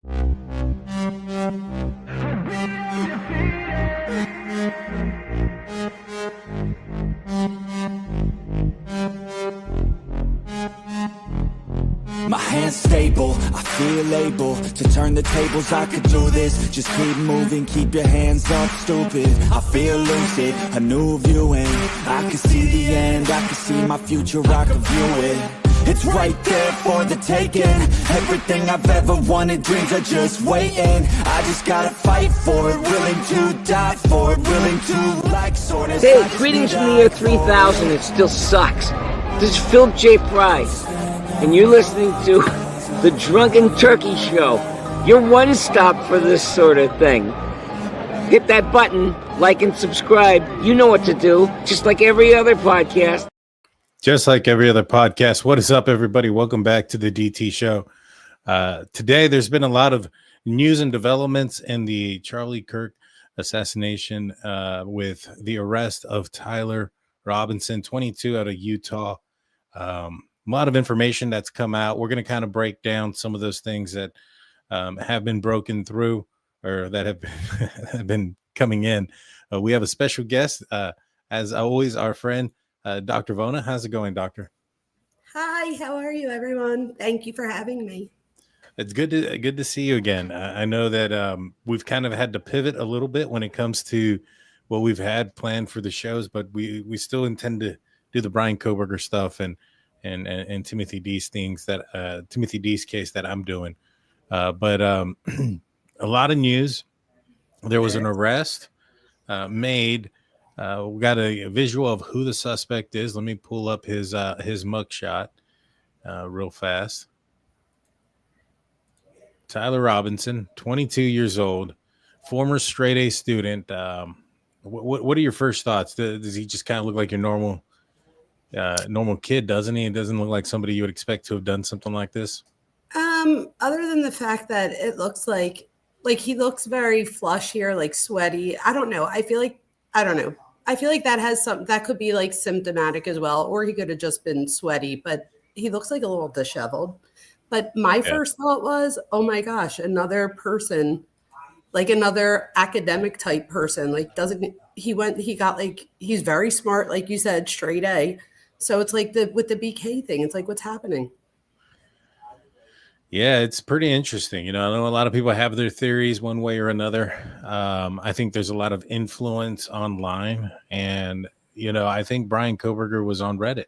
My hand's stable, I feel able to turn the tables, I could do this. Just keep moving, keep your hands up, stupid. I feel lucid, a new viewing. I can see the end, I can see my future, I can view it. It's right there for the taking. Everything I've ever wanted, dreams are just waiting. I just gotta fight for it, willing to die for it, willing to like soreness. Hey, greetings from the year 3000, it still sucks. This is Philip J. Price, and you're listening to The Drunken Turkey Show, your one stop for this sort of thing. Hit that button, like and subscribe. You know what to do, just like every other podcast. Just like every other podcast. What is up, everybody? Welcome back to the DT Show. Today, there's been a lot of news and developments in the Charlie Kirk assassination with the arrest of Tyler Robinson, 22, out of Utah. A lot of information that's come out. We're going to kind of break down some of those things that have been broken through or that have been coming in. We have a special guest, as always, our friend, Dr. Vona. How's it going, Doctor? Hi, how are you, everyone? Thank you for having me. It's good to see you again. I know that we've kind of had to pivot a little bit when it comes to what we've had planned for the shows, but we still intend to do the Bryan Kohberger stuff and Timothy D's things that Timothy D's case that I'm doing. But a lot of news. There was an arrest made. We got a visual of who the suspect is. Let me pull up his mugshot real fast. Tyler Robinson, 22 years old, former straight A student. What are your first thoughts? Does he just kind of look like your normal kid, doesn't he? It doesn't look like somebody you would expect to have done something like this. Other than the fact that it looks like he looks very flush here, like sweaty. I don't know. I feel like that has that could be like symptomatic as well, or he could have just been sweaty, but he looks like a little disheveled. But my first thought was, oh my gosh, another person, like another academic type person, like he's very smart, like you said, straight A. So it's like with the BK thing, it's like, what's happening? Yeah, it's pretty interesting. I know a lot of people have their theories one way or another. I think there's a lot of influence online, and I think Bryan Kohberger was on Reddit.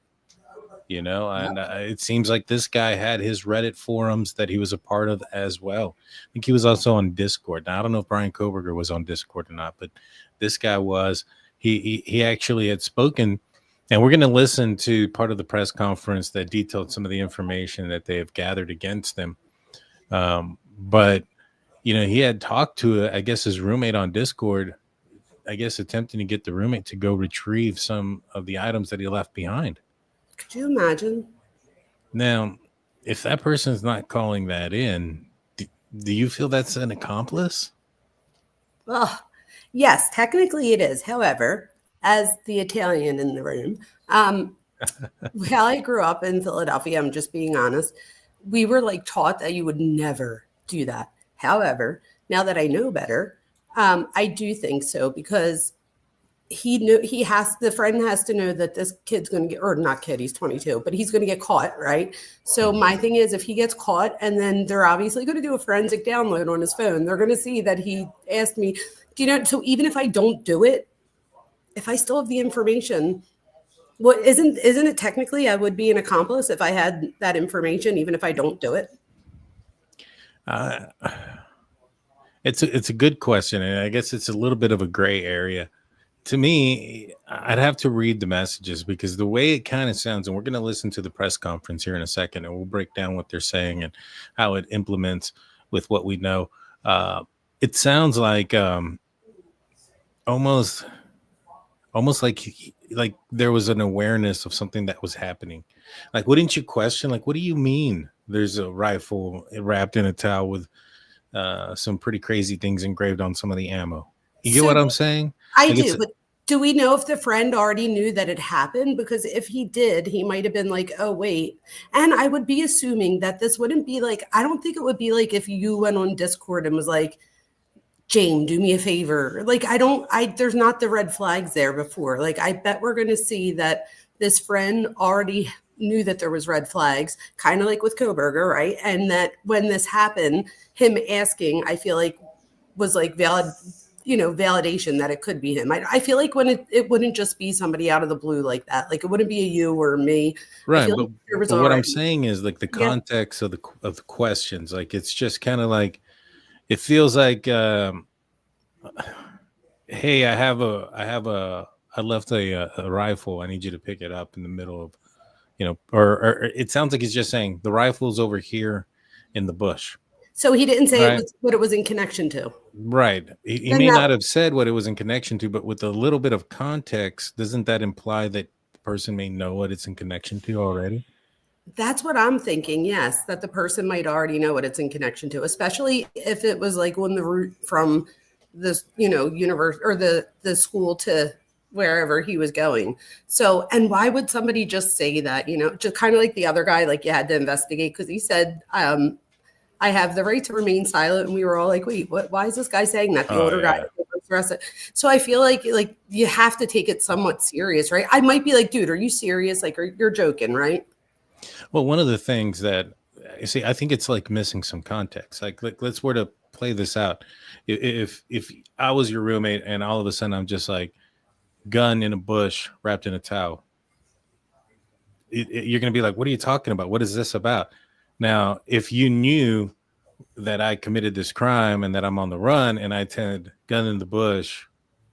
And it seems like this guy had his Reddit forums that he was a part of as well. I think he was also on Discord. Now, I don't know if Bryan Kohberger was on Discord or not, but this guy was. He actually had spoken, and we're going to listen to part of the press conference that detailed some of the information that they have gathered against him. But he had talked to, I guess, his roommate on Discord, I guess, attempting to get the roommate to go retrieve some of the items that he left behind. Could you imagine? Now, if that person's not calling that in, do you feel that's an accomplice? Well, yes, technically it is. However, as the Italian in the room, while I grew up in Philadelphia, I'm just being honest, we were like taught that you would never do that. However, now that I know better, I do think so, because the friend has to know that this kid's going to get, or not kid, he's 22, but he's going to get caught, right? So my thing is, if he gets caught, and then they're obviously going to do a forensic download on his phone, they're going to see that he asked me, so even if I don't do it, if I still have the information, what isn't it technically I would be an accomplice if I had that information, even if I don't do it? It's a good question, and I guess it's a little bit of a gray area. To me, I'd have to read the messages, because the way it kind of sounds, and we're going to listen to the press conference here in a second, and we'll break down what they're saying and how it implements with what we know. It sounds like almost like there was an awareness of something that was happening. Like, wouldn't you question, like, what do you mean there's a rifle wrapped in a towel with some pretty crazy things engraved on some of the ammo? You get what I'm saying? I do, but Do we know if the friend already knew that it happened? Because if he did, he might have been like, oh, wait. And I would be assuming that this wouldn't be like, I don't think it would be like if you went on Discord and was like, Jane, do me a favor. Like, there's not the red flags there before. Like, I bet we're going to see that this friend already knew that there was red flags, kind of like with Kohberger, right? And that when this happened, him asking, I feel like was like validation that it could be him. I feel like when it wouldn't just be somebody out of the blue like that. Like, it wouldn't be a you or me. Right. Like But what I'm saying is like the context of the questions, like it's just kind of like, it feels like, hey, I left a rifle. I need you to pick it up in the middle of, or it sounds like he's just saying the rifle's over here in the bush. So he didn't say right? what it was in connection to. Right. He may not have said what it was in connection to, but with a little bit of context, doesn't that imply that the person may know what it's in connection to already? That's what I'm thinking. Yes, that the person might already know what it's in connection to, especially if it was like on the route from this, universe or the school to wherever he was going. So, and why would somebody just say that, just kind of like the other guy, like you had to investigate because he said, I have the right to remain silent. And we were all like, wait, what? Why is this guy saying that? The older guy. So I feel like you have to take it somewhat serious, right? I might be like, dude, are you serious? Like, you're joking, right? Well, one of the things that I think it's like missing some context. Like let's were to play this out. If I was your roommate and all of a sudden I'm just like gun in a bush wrapped in a towel, you're going to be like, what are you talking about? What is this about? Now, if you knew that I committed this crime and that I'm on the run and I attend gun in the bush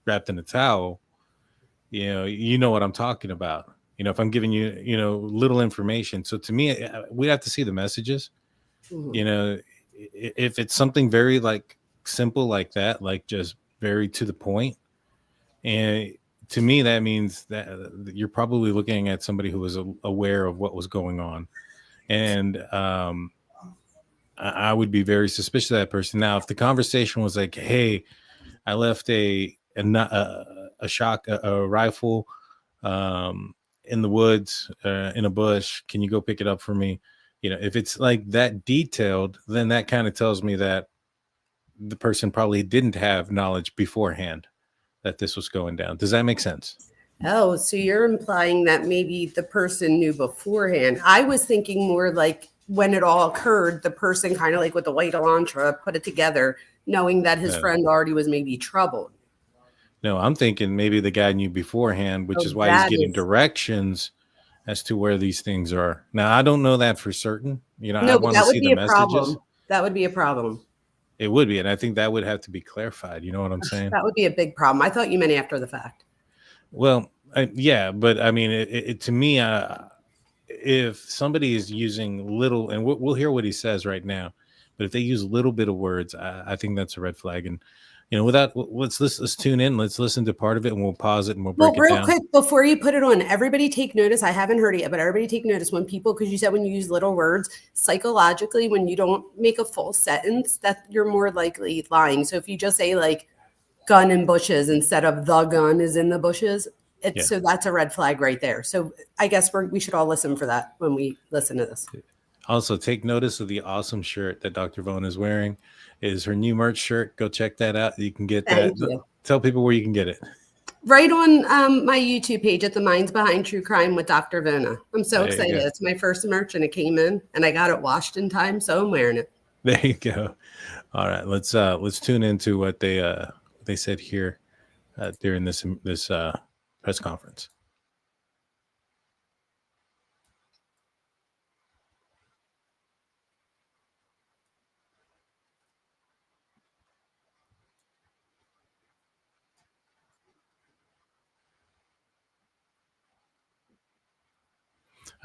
wrapped in a towel, you know what I'm talking about. If I'm giving you, little information. So to me, we'd have to see the messages. Mm-hmm. If it's something very like simple like that, like just very to the point. And to me, that means that you're probably looking at somebody who was aware of what was going on. And I would be very suspicious of that person. Now, if the conversation was like, hey, I left a rifle in the woods, in a bush, can you go pick it up for me? If it's like that detailed, then that kind of tells me that the person probably didn't have knowledge beforehand that this was going down. Does that make sense? Oh, so you're implying that maybe the person knew beforehand. I was thinking more like when it all occurred, the person kind of like with the white Elantra put it together, knowing that his friend already was maybe troubled. No, I'm thinking maybe the guy knew beforehand, which is why he's getting directions as to where these things are. Now, I don't know that for certain. I want to see the messages. Problem. That would be a problem. It would be. And I think that would have to be clarified. You know what I'm saying? That would be a big problem. I thought you meant after the fact. Well, yeah, but I mean, it to me, if somebody is using little, and we'll hear what he says right now, but if they use a little bit of words, I think that's a red flag. And let's tune in. Let's listen to part of it, and we'll pause it and we'll break it down. Real quick before you put it on, everybody take notice. I haven't heard it yet, but everybody take notice when people, because you said when you use little words, psychologically, when you don't make a full sentence, that you're more likely lying. So if you just say like gun in bushes instead of the gun is in the bushes, so that's a red flag right there. So I guess we should all listen for that when we listen to this. Also, take notice of the awesome shirt that Dr. Vona is wearing. It is her new merch shirt. Go check that out. You can get that. Tell people where you can get it. Right on my YouTube page at The Minds Behind True Crime with Dr. Vona. I'm so excited. It's my first merch and it came in and I got it washed in time, so I'm wearing it. There you go. All right, let's tune into what they said here during this press conference.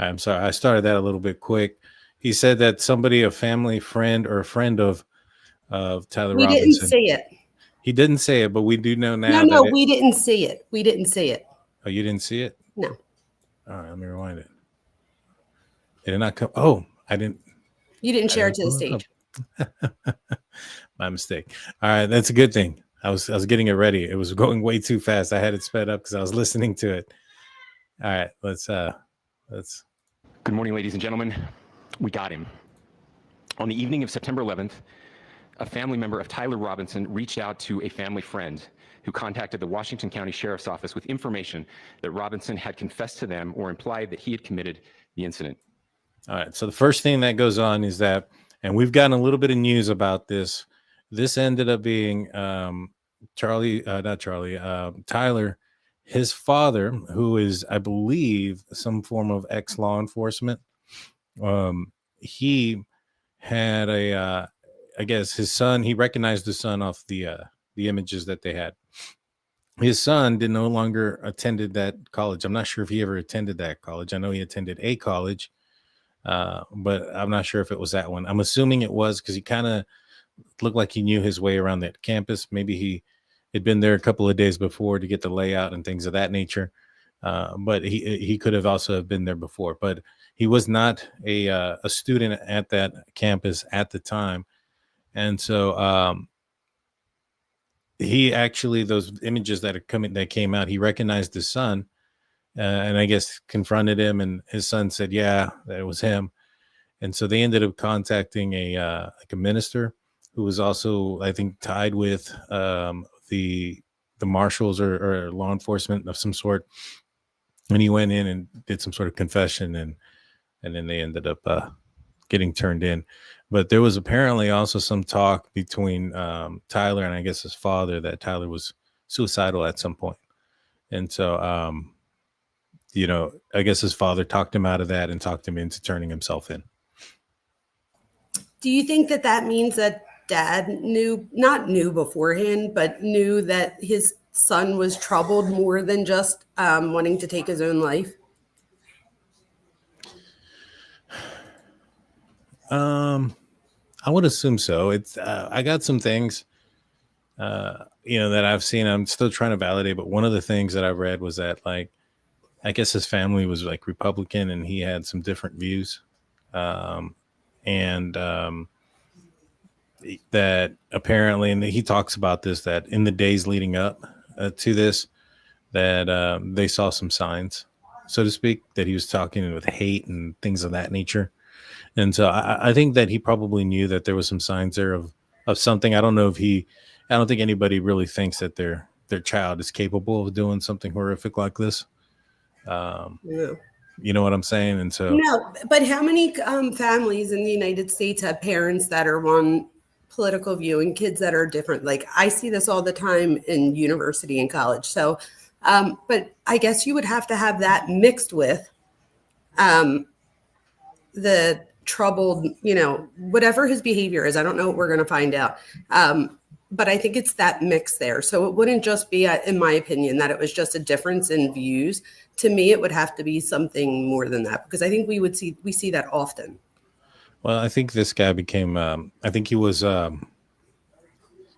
I'm sorry, I started that a little bit quick. He said that somebody, a family friend or a friend of Tyler Robinson. We didn't say it. He didn't say it, but we do know now. No, we didn't see it. We didn't see it. Oh, you didn't see it? No. All right, let me rewind it. It did not come. Oh, I didn't. You didn't share it to the stage. My mistake. All right, that's a good thing. I was getting it ready. It was going way too fast. I had it sped up because I was listening to it. All right, let's. Good morning, ladies and gentlemen. We got him. On the evening of September 11th, a family member of Tyler Robinson reached out to a family friend who contacted the Washington County Sheriff's Office with information that Robinson had confessed to them or implied that he had committed the incident. All right. So the first thing that goes on is that, and we've gotten a little bit of news about this. This ended up being Tyler, his father, who is, I believe, some form of ex-law enforcement. He had I guess his son, he recognized the son off the images that they had. His son no longer attended that college. I'm not sure if he ever attended that college. I know he attended a college, but I'm not sure if it was that one. I'm assuming it was because he kind of looked like he knew his way around that campus. Maybe he had been there a couple of days before to get the layout and things of that nature. But he could have also have been there before. But he was not a student at that campus at the time. And so he actually, those images that came out, he recognized his son, and I guess confronted him, and his son said, yeah, that it was him. And so they ended up contacting a minister who was also, I think, tied with the marshals or law enforcement of some sort. And he went in and did some sort of confession, and then they ended up getting turned in. But there was apparently also some talk between Tyler and I guess his father that Tyler was suicidal at some point. And so, I guess his father talked him out of that and talked him into turning himself in. Do you think that means that dad not knew beforehand, but knew that his son was troubled more than just wanting to take his own life? I would assume so. It's I got some things that I've seen. I'm still trying to validate, but one of the things that I read was that, like, I guess his family was like Republican and he had some different views. That apparently, and he talks about this, that in the days leading up to this, that they saw some signs, so to speak, that he was talking with hate and things of that nature. And so I think that he probably knew that there was some signs there of something. I don't think anybody really thinks that their child is capable of doing something horrific like this. Yeah. You know what I'm saying? And so no, but how many families in the United States have parents that are one political view and kids that are different? Like, I see this all the time in university and college. So, but I guess you would have to have that mixed with the troubled, whatever his behavior is. I don't know what we're going to find out. But I think it's that mix there. So it wouldn't just be, in my opinion, that it was just a difference in views. To me, it would have to be something more than that, because I think we see that often. Well, I think this guy became, I think he was,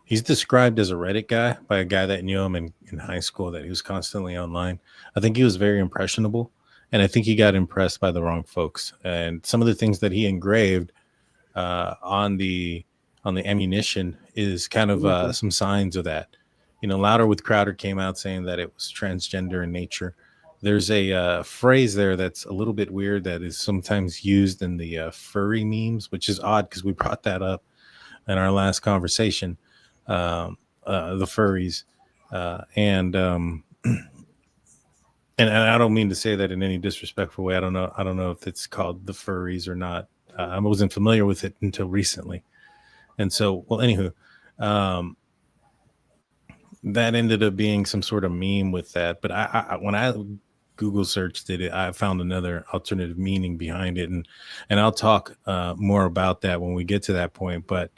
he's described as a Reddit guy by a guy that knew him in high school, that he was constantly online. I think he was very impressionable, and I think he got impressed by the wrong folks. And some of the things that he engraved on the ammunition is kind of some signs of that. Louder with Crowder came out saying that it was transgender in nature. There's a phrase there that's a little bit weird that is sometimes used in the furry memes, which is odd because we brought that up in our last conversation, the furries. And I don't mean to say that in any disrespectful way. I don't know if it's called the furries or not. I wasn't familiar with it until recently. And so, well, anywho, that ended up being some sort of meme with that. But I when I Google searched it, I found another alternative meaning behind it. And I'll talk more about that when we get to that point. But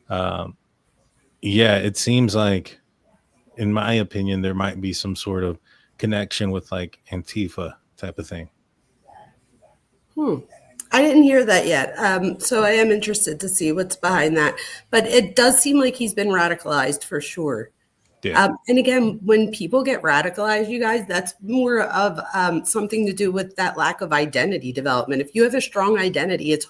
yeah, it seems like, in my opinion, there might be some sort of connection with like Antifa type of thing. I didn't hear that yet. So I am interested to see what's behind that. But it does seem like he's been radicalized for sure. Yeah. And again, when people get radicalized, you guys, that's more of something to do with that lack of identity development. If you have a strong identity, it's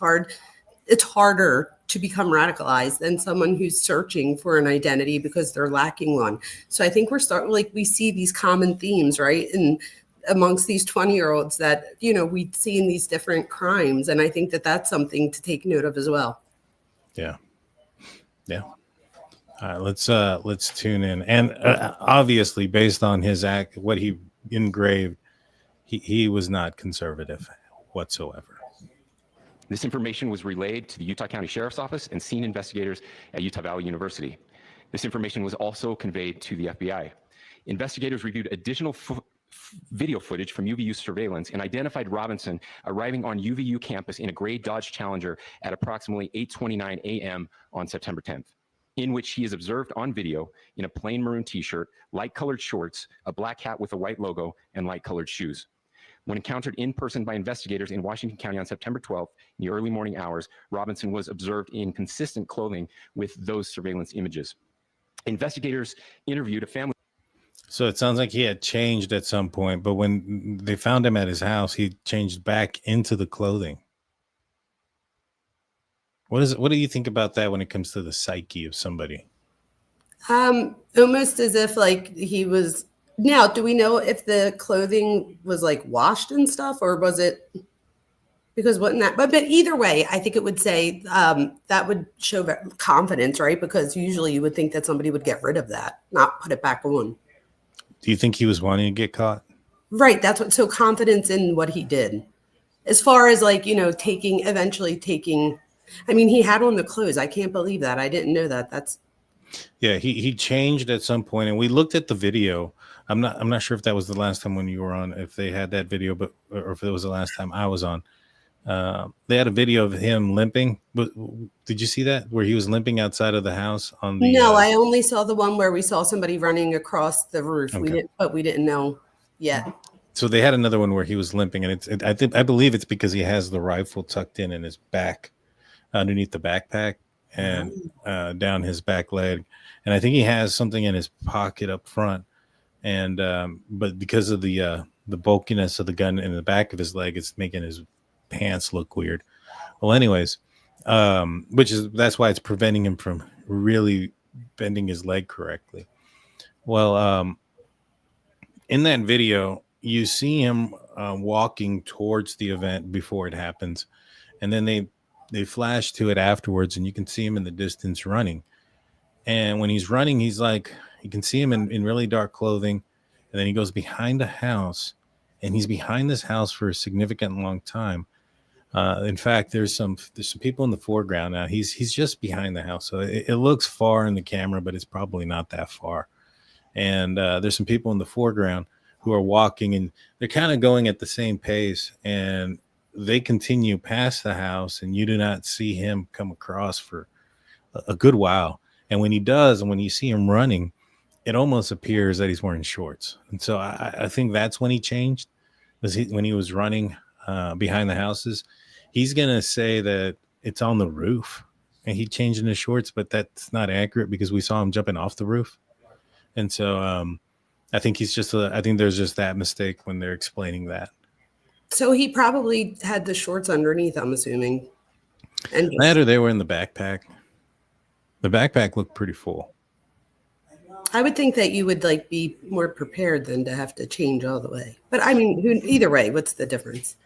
harder to become radicalized than someone who's searching for an identity because they're lacking one. So I think we're starting, like, we see these common themes, right? And amongst these 20-year-olds that, you know, we see in these different crimes. And I think that that's something to take note of as well. Yeah. Yeah. All right, let's tune in. And obviously, based on his act, what he engraved, he was not conservative whatsoever. This information was relayed to the Utah County Sheriff's Office and scene investigators at Utah Valley University. This information was also conveyed to the FBI. Investigators reviewed additional video footage from UVU surveillance and identified Robinson arriving on UVU campus in a gray Dodge Challenger at approximately 8:29 a.m. on September 10th, in which he is observed on video in a plain maroon t-shirt, light-colored shorts, a black hat with a white logo, and light-colored shoes. When encountered in person by investigators in Washington County on September 12th, in the early morning hours, Robinson was observed in consistent clothing with those surveillance images. Investigators interviewed a family. So it sounds like he had changed at some point, but when they found him at his house, he changed back into the clothing. What do you think about that when it comes to the psyche of somebody? Almost as if like he was. Now, do we know if the clothing was like washed and stuff, or was it? Because wasn't that? But either way, I think it would say that would show confidence, right? Because usually you would think that somebody would get rid of that, not put it back on. Do you think he was wanting to get caught? Right. That's what. So confidence in what he did, as far as like, you know, eventually taking. I mean, he had on the clothes. I can't believe that. I didn't know that. That's. Yeah, he changed at some point, and we looked at the video. I'm not sure if that was the last time when you were on, if they had that video, but or if it was the last time I was on. They had a video of him limping. But did you see that where he was limping outside of the house on the? No, I only saw the one where we saw somebody running across the roof. Okay. We didn't know yet. So they had another one where he was limping, and I believe it's because he has the rifle tucked in his back, underneath the backpack, and down his back leg, and I think he has something in his pocket up front, and but because of the bulkiness of the gun in the back of his leg, it's making his pants look weird. Well, anyways, that's why it's preventing him from really bending his leg correctly. Well, in that video, you see him walking towards the event before it happens, and then they flash to it afterwards, and you can see him in the distance running. And when he's running, he's like, you can see him in really dark clothing, and then he goes behind a house, and he's behind this house for a significant long time. In fact, there's some people in the foreground now. He's just behind the house, so it looks far in the camera, but it's probably not that far. And there's some people in the foreground who are walking, and they're kind of going at the same pace, and they continue past the house, and you do not see him come across for a good while. And when he does, and when you see him running, it almost appears that he's wearing shorts. And so I think that's when he changed, when he was running behind the houses. He's going to say that it's on the roof, and he changed into shorts, but that's not accurate because we saw him jumping off the roof. And so I think I think there's just that mistake when they're explaining that. So he probably had the shorts underneath, I'm assuming. And That or they were in the backpack. The backpack looked pretty full. I would think that you would like be more prepared than to have to change all the way. But I mean, either way, what's the difference?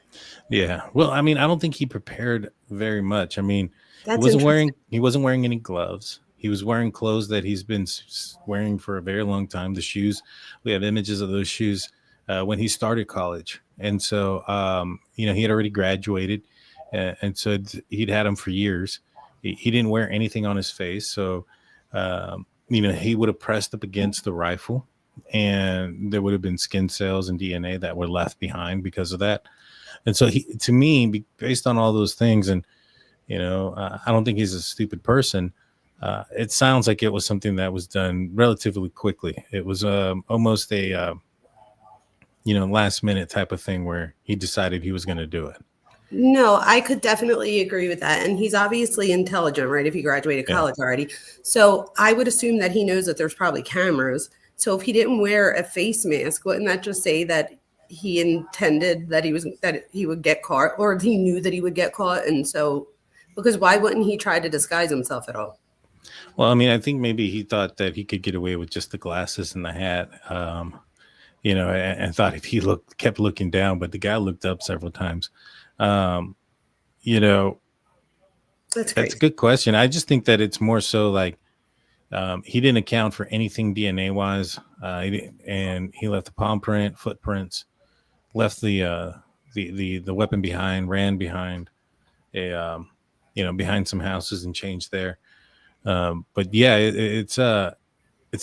Yeah. Well, I mean, I don't think he prepared very much. I mean, That's he wasn't wearing any gloves. He was wearing clothes that he's been wearing for a very long time. The shoes, we have images of those shoes when he started college. And so, he had already graduated. And so he'd had them for years. He didn't wear anything on his face. So, he would have pressed up against the rifle, and there would have been skin cells and DNA that were left behind because of that. And so to me, based on all those things, and, I don't think he's a stupid person. It sounds like it was something that was done relatively quickly. It was almost a, last minute type of thing where he decided he was going to do it. No, I could definitely agree with that. And he's obviously intelligent, right? If he graduated college already. So I would assume that he knows that there's probably cameras. So if he didn't wear a face mask, wouldn't that just say that he intended that he would get caught, or he knew that he would get caught? And so Because why wouldn't he try to disguise himself at all? Well, I mean, I think maybe he thought that he could get away with just the glasses and the hat, and thought if he kept looking down, but the guy looked up several times. Um, you know, That's that's a crazy. good question. I just think that it's more so like he didn't account for anything DNA wise, and he left the palm print, footprints, left the weapon behind, ran behind behind some houses and changed there. But yeah, it's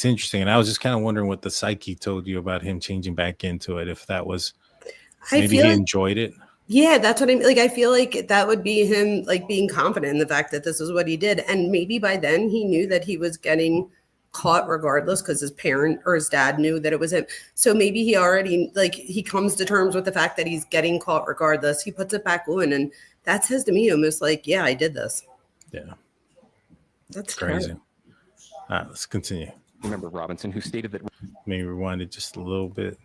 interesting, and I was just kind of wondering what the psyche told you about him changing back into it. If that was I maybe feel he like, enjoyed it. yeah, that's what I mean. Like, I feel like that would be him, like, being confident in the fact that this is what he did. And maybe by then he knew that he was getting caught regardless because his parent or his dad knew that it was him. So maybe he already, like, he comes to terms with the fact that he's getting caught regardless. He puts it back on. And that says to me almost like, yeah, I did this. Yeah, That's crazy. terrible. Let's continue. Member Robinson, who stated that Maybe rewind it just a little bit.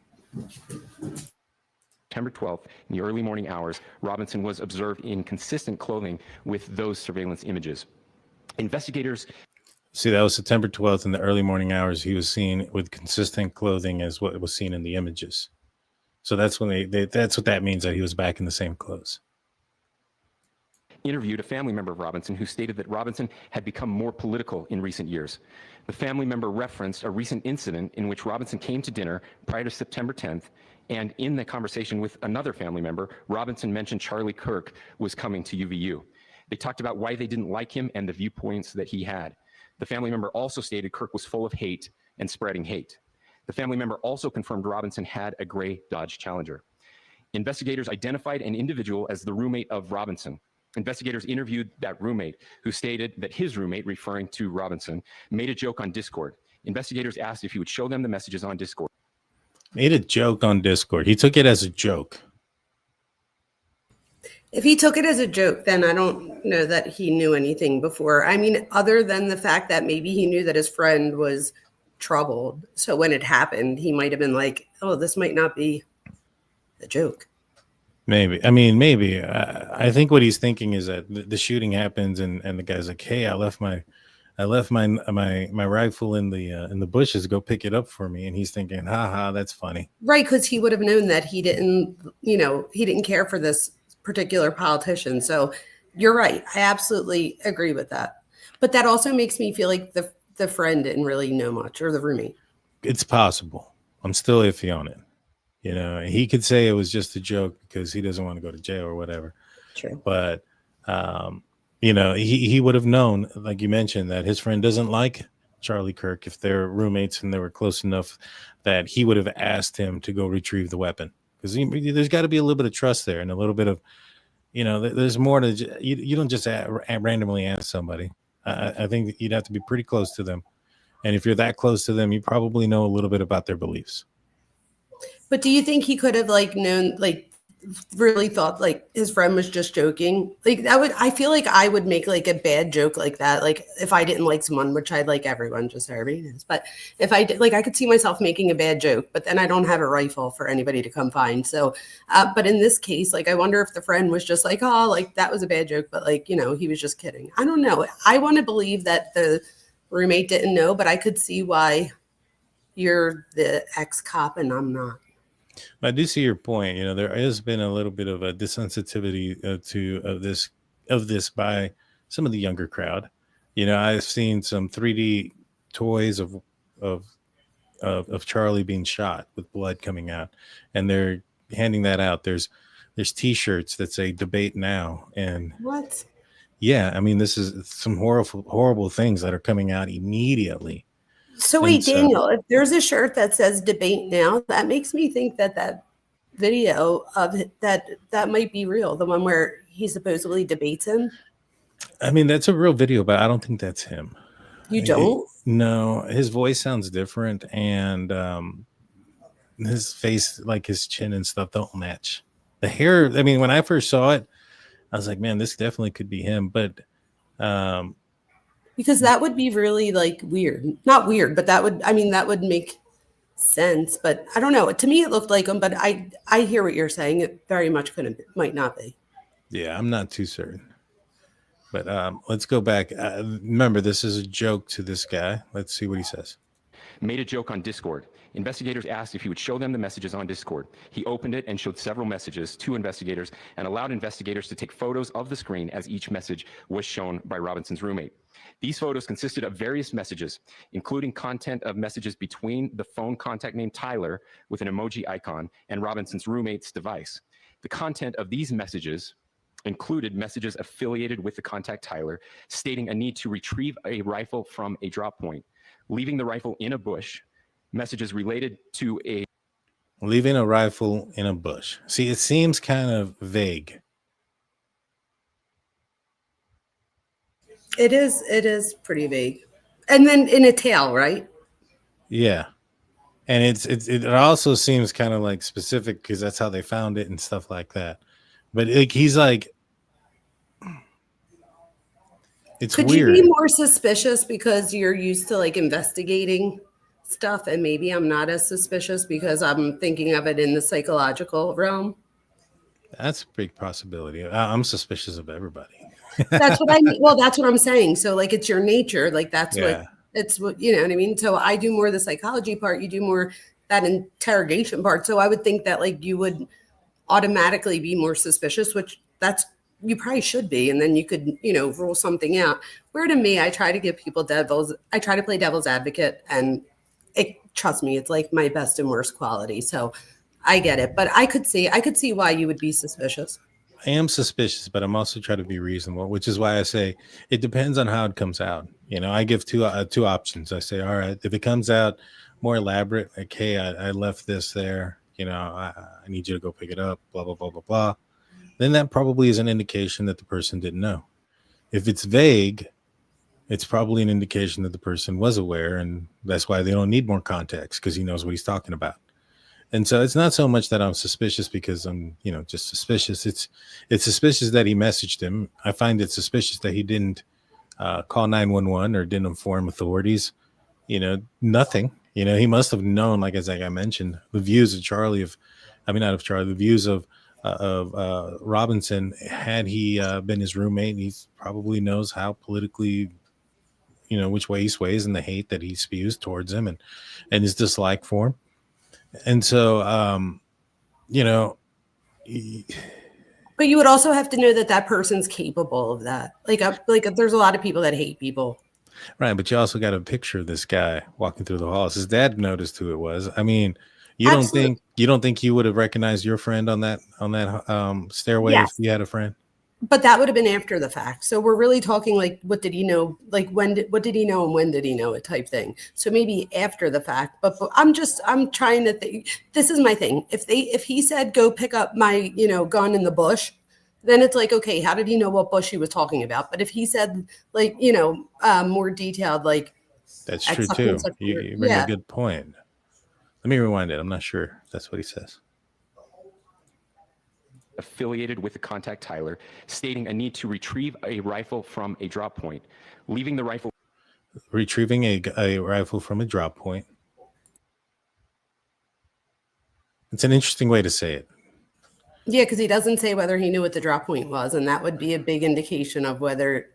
September 12th, in the early morning hours, Robinson was observed in consistent clothing with those surveillance images. Investigators See, that was September 12th in the early morning hours. He was seen with consistent clothing as what was seen in the images. So that's when that's what that means, that he was back in the same clothes. interviewed a family member of Robinson who stated that Robinson had become more political in recent years. The family member referenced a recent incident in which Robinson came to dinner prior to September 10th, and in the conversation with another family member, Robinson mentioned Charlie Kirk was coming to UVU. They talked about why they didn't like him and the viewpoints that he had. The family member also stated Kirk was full of hate and spreading hate. The family member also confirmed Robinson had a gray Dodge Challenger. Investigators identified an individual as the roommate of Robinson. Investigators interviewed that roommate, who stated that his roommate, referring to Robinson, made a joke on Discord. Investigators asked if he would show them the messages on Discord. Made a joke on Discord. He took it as a joke. If he took it as a joke, then I don't know that he knew anything before. I mean, other than the fact that maybe he knew that his friend was troubled. So when it happened, he might have been like, oh, this might not be a joke. Maybe. I mean, maybe. I think what he's thinking is that the shooting happens, and the guy's like, "Hey, I left my rifle in the bushes. Go pick it up for me." And he's thinking, "Ha, that's funny." Right, because he would have known that he didn't care for this particular politician. So you're right. I absolutely agree with that. But that also makes me feel like the friend didn't really know much, or the roommate. It's possible. I'm still iffy on it. You know, he could say it was just a joke because he doesn't want to go to jail or whatever. True. But, he would have known, like you mentioned, that his friend doesn't like Charlie Kirk if they're roommates and they were close enough that he would have asked him to go retrieve the weapon. Because there's got to be a little bit of trust there and a little bit of, there's more to, you don't just randomly ask somebody. I think that you'd have to be pretty close to them. And if you're that close to them, you probably know a little bit about their beliefs. But do you think he could have really thought like his friend was just joking? Like I feel like I would make like a bad joke like that. Like if I didn't like someone, which I'd like everyone, just so everybody knows. But if I did, like, I could see myself making a bad joke, but then I don't have a rifle for anybody to come find. So, but in this case, like, I wonder if the friend was just like, oh, like that was a bad joke, but like, he was just kidding. I don't know. I want to believe that the roommate didn't know, but I could see why you're the ex-cop and I'm not. I do see your point. There has been a little bit of a desensitivity of this by some of the younger crowd. I've seen some 3D toys of Charlie being shot with blood coming out, and they're handing that out. There's T-shirts that say "Debate Now," and What? Yeah, I mean, this is some horrible things that are coming out immediately. So wait, Daniel, if there's a shirt that says "Debate Now," that makes me think that video of that might be real. The one where he supposedly debates him. I mean, that's a real video, but I don't think that's him. You don't? No, his voice sounds different, and his face, like his chin and stuff, don't match. The hair, I mean, when I first saw it, I was like, man, this definitely could be him, but because that would be really like weird. Not weird, but that would make sense. But I don't know. To me, it looked like him, but I hear what you're saying. It very much might not be. Yeah, I'm not too certain. But let's go back. Remember, this is a joke to this guy. Let's see what he says. Made a joke on Discord. Investigators asked if he would show them the messages on Discord. He opened it and showed several messages to investigators and allowed investigators to take photos of the screen as each message was shown by Robinson's roommate. These photos consisted of various messages, including content of messages between the phone contact named Tyler with an emoji icon and Robinson's roommate's device. The content of these messages included messages affiliated with the contact Tyler, stating a need to retrieve a rifle from a drop point, leaving the rifle in a bush, messages related to leaving a rifle in a bush. See, it seems kind of vague. It is pretty vague. And then in a tail, right? Yeah. And it also seems kind of like specific because that's how they found it and stuff like that. But he's like, it's Could weird. you be more suspicious because you're used to like investigating stuff, and maybe I'm not as suspicious because I'm thinking of it in the psychological realm? That's a big possibility. I'm suspicious of everybody. That's what I mean. Well, that's what I'm saying. So like it's your nature. Like that's Yeah. what you know what I mean? So I do more the psychology part, you do more that interrogation part. So I would think that like you would automatically be more suspicious, which that's you probably should be, and then you could, rule something out. Where to me, I try to give people I try to play devil's advocate, and trust me, it's like my best and worst quality. So I get it, but I could see why you would be suspicious. I am suspicious, but I'm also trying to be reasonable, which is why I say it depends on how it comes out. I give two options. I say, all right, if it comes out more elaborate, like, hey, I left this there, I need you to go pick it up, blah, blah, blah, blah, blah, then that probably is an indication that the person didn't know. If it's vague, it's probably an indication that the person was aware, and that's why they don't need more context, because he knows what he's talking about. And so it's not so much that I'm suspicious because I'm, just suspicious. It's suspicious that he messaged him. I find it suspicious that he didn't call 911 or didn't inform authorities. Nothing. He must have known, like I mentioned, the views of the views of Robinson. Had he been his roommate, he probably knows how politically, which way he sways and the hate that he spews towards him and his dislike for him. And so, but you would also have to know that person's capable of that. Like there's a lot of people that hate people. Right. But you also got a picture of this guy walking through the halls. His dad noticed who it was. I mean, you don't think you would have recognized your friend on that stairway if you had a friend? But that would have been after the fact. So we're really talking like, what did he know? Like what did he know and when did he know it type thing. So maybe after the fact, but I'm trying to think, this is my thing. If he said, go pick up my, gun in the bush, then it's like, okay, how did he know what bush he was talking about? But if he said like, more detailed, like. That's true too. You bring a good point. Let me rewind it. I'm not sure if that's what he says. Affiliated with the contact Tyler, stating a need to retrieve a rifle from a drop point, leaving the rifle. Retrieving a rifle from a drop point. It's an interesting way to say it. Yeah, because he doesn't say whether he knew what the drop point was, and that would be a big indication of whether,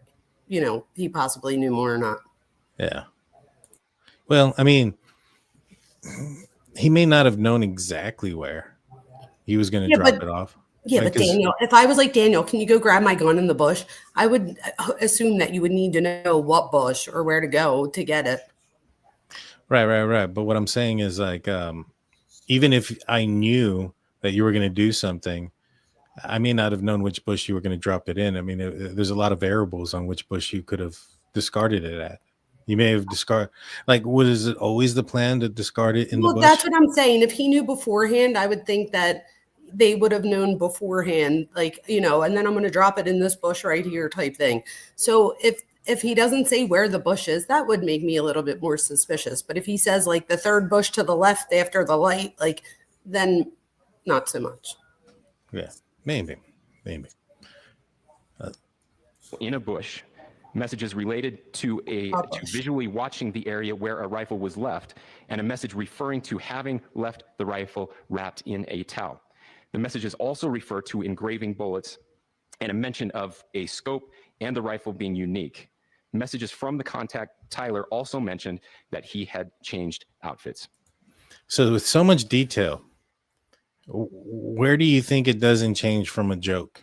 he possibly knew more or not. Yeah. Well, I mean, he may not have known exactly where he was going to drop it off. Yeah, but Daniel, if I was like, Daniel, can you go grab my gun in the bush? I would assume that you would need to know what bush or where to go to get it. Right. But what I'm saying is like, even if I knew that you were going to do something, I may not have known which bush you were going to drop it in. I mean, there's a lot of variables on which bush you could have discarded it at. You may have discarded, like, is it always the plan to discard it in the bush? Well, that's what I'm saying. If he knew beforehand, I would think that they would have known beforehand, like, and then I'm going to drop it in this bush right here type thing. So if he doesn't say where the bush is, that would make me a little bit more suspicious. But if he says like the third bush to the left after the light, like, then not so much. Yeah, maybe. In a bush, messages related to visually watching the area where a rifle was left, and a message referring to having left the rifle wrapped in a towel. The messages also refer to engraving bullets and a mention of a scope and the rifle being unique. Messages from the contact, Tyler, also mentioned that he had changed outfits. So with so much detail, where do you think it doesn't change from a joke?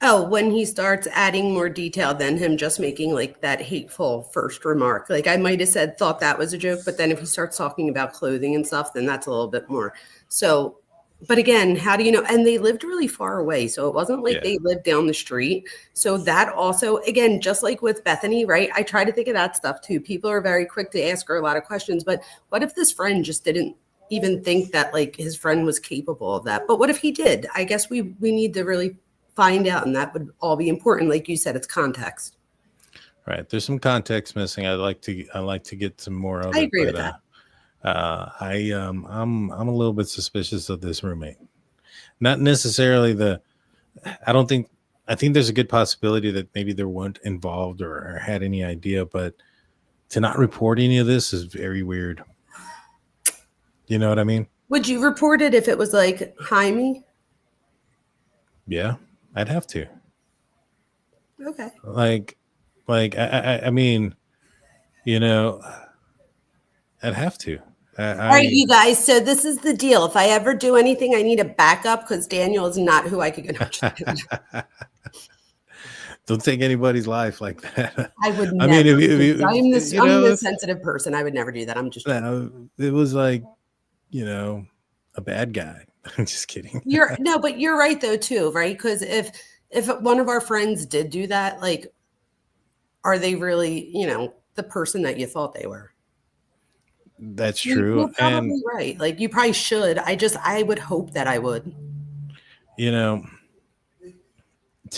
Oh, when he starts adding more detail than him just making like that hateful first remark. Like I might have said, thought that was a joke, but then if he starts talking about clothing and stuff, then that's a little bit more. So, but again, how do you know? And they lived really far away. So it wasn't like they lived down the street. So that also, again, just like with Bethany, right? I try to think of that stuff too. People are very quick to ask her a lot of questions, but what if this friend just didn't even think that like his friend was capable of that? But what if he did? I guess we need to really find out, and that would all be important. Like you said, it's context. Right. There's some context missing. I like to get some more of I it. agree with that. I'm a little bit suspicious of this roommate. Not necessarily I think there's a good possibility that maybe they weren't involved or had any idea, but to not report any of this is very weird. You know what I mean? Would you report it if it was like Jaime? Yeah, I'd have to. Okay. I mean, you know, I'd have to. All right, you guys. So this is the deal. If I ever do anything, I need a backup because Daniel is not who I could get. Don't take anybody's life like that. I would never. I mean, if I'm this sensitive person. I would never do that. I'm just. It was like, a bad guy. I'm just kidding. But you're right though too, right? Because if one of our friends did do that, like, are they really, the person that you thought they were? That's true. You're probably right. Like you probably should. I would hope that I would. To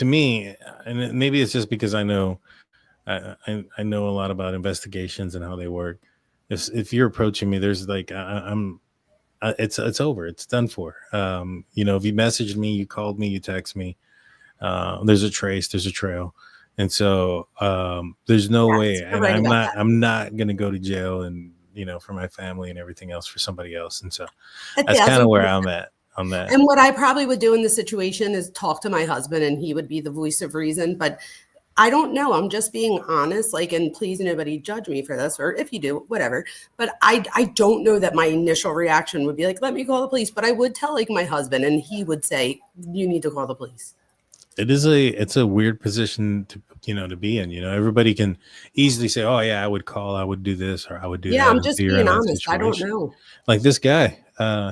me, and maybe it's just because I know I know a lot about investigations and how they work. If you're approaching me, there's like it's over. It's done for. If you messaged me, you called me, you text me, there's a trail. And so there's no way. And I'm not going to go to jail and, for my family and everything else for somebody else. And so that's kind of where I'm at on that. And what I probably would do in this situation is talk to my husband and he would be the voice of reason. But I don't know. I'm just being honest, and please nobody judge me for this, or if you do, whatever. But I don't know that my initial reaction would be like, let me call the police. But I would tell my husband and he would say, you need to call the police. It's a weird position to be in. Everybody can easily say, oh yeah, I would call, I would do this, or I would do that. Yeah, I'm just being honest. I don't know. Like this guy,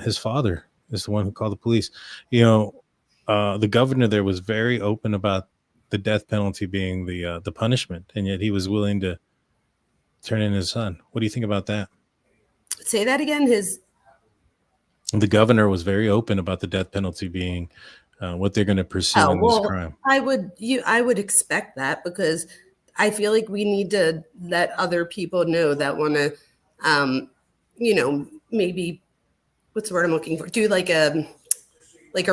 his father is the one who called the police. The governor there was very open about the death penalty being the punishment, and yet he was willing to turn in his son. What do you think about that? Say that again. The governor was very open about the death penalty being what they're going to pursue in this crime. I would expect that, because I feel like we need to let other people know that want to, maybe what's the word I'm looking for? Do like a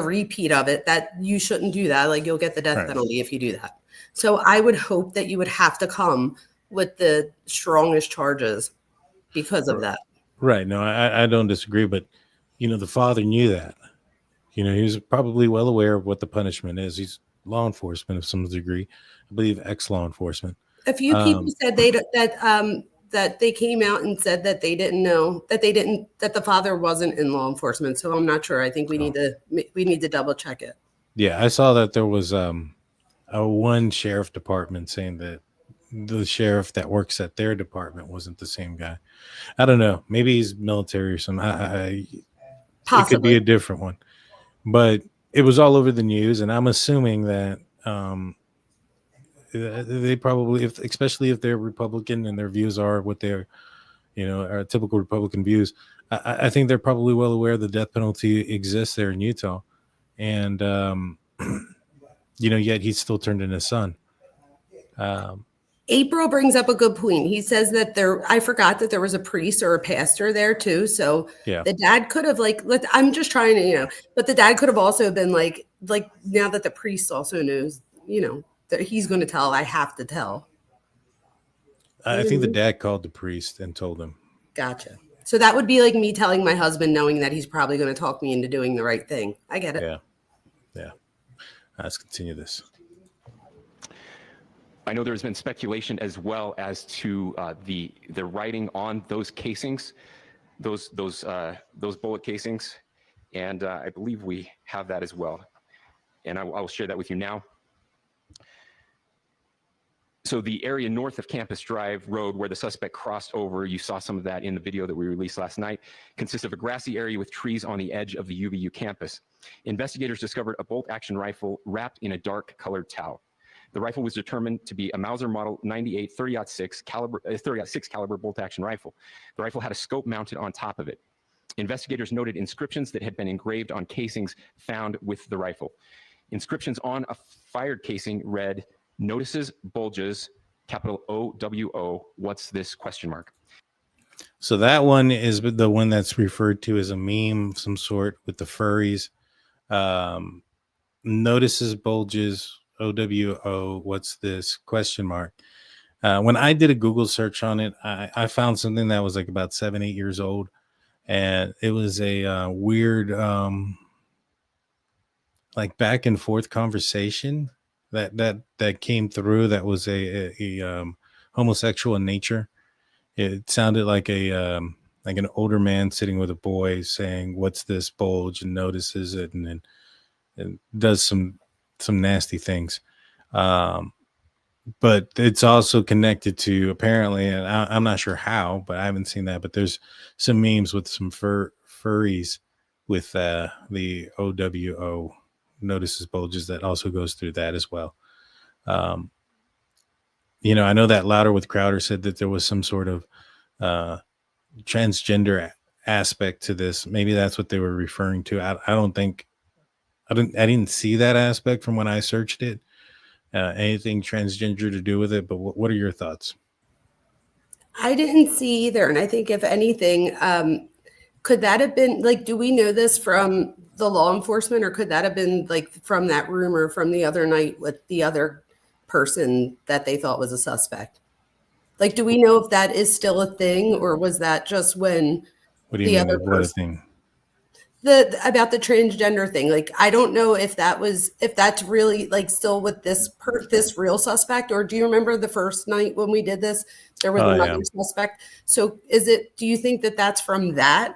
repeat of it, that you shouldn't do that. Like you'll get the death penalty if you do that. So I would hope that you would have to come with the strongest charges because of that. Right. No, I don't disagree, but the father knew that. He was probably well aware of what the punishment is. He's law enforcement of some degree. I believe ex-law enforcement. A few people said that they came out and said that they didn't know, that the father wasn't in law enforcement. So I'm not sure. I think we need to double check it. Yeah, I saw that there was a one sheriff department saying that the sheriff that works at their department wasn't the same guy. I don't know. Maybe he's military or something. It could be a different one. But it was all over the news, and I'm assuming that they probably, especially if they're Republican and their views are what they're, are typical Republican views, I think they're probably well aware the death penalty exists there in Utah, and yet he's still turned in his son. April brings up a good point. He says that I forgot that there was a priest or a pastor there too. So the dad could have I'm just trying to, but the dad could have also been like now that the priest also knows, that he's going to tell, I have to tell. I think the dad called the priest and told him. Gotcha. So that would be like me telling my husband, knowing that he's probably going to talk me into doing the right thing. I get it. Yeah. Let's continue this. I know there's been speculation as well as to the writing on those casings, those bullet casings, and I believe we have that as well. And I will share that with you now. So the area north of Campus Drive Road where the suspect crossed over, you saw some of that in the video that we released last night, consists of a grassy area with trees on the edge of the UVU campus. Investigators discovered a bolt-action rifle wrapped in a dark colored towel. The rifle was determined to be a Mauser Model 98 30-06 caliber bolt-action rifle. The rifle had a scope mounted on top of it. Investigators noted inscriptions that had been engraved on casings found with the rifle. Inscriptions on a fired casing read, "Notices bulges, capital OWO, what's this, question mark." So that one is the one that's referred to as a meme of some sort with the furries. Notices bulges, OWO, what's this, question mark. When I did a Google search on it, I found something that was like about 7-8 years old, and it was a weird like back and forth conversation that came through that was a homosexual in nature. It sounded like an older man sitting with a boy saying, "What's this bulge?" and notices it, and does some nasty things. But it's also connected to, apparently, and I'm not sure how, but I haven't seen that, but there's some memes with some furries with the OWO, notices bulges, that also goes through that as well. I know that Louder with Crowder said that there was some sort of transgender aspect to this. Maybe that's what they were referring to. I didn't see that aspect from when I searched it. Anything transgender to do with it, but what are your thoughts? I didn't see either. And I think if anything, could that have been like, do we know this from the law enforcement, or could that have been like from that rumor from the other night with the other person that they thought was a suspect? Like, do we know if that is still a thing, or was that just when What do you mean? What a thing? About the transgender thing? Like, I don't know if that's really like still with this real suspect, or do you remember the first night when we did this, there was another suspect? So do you think that that's from that?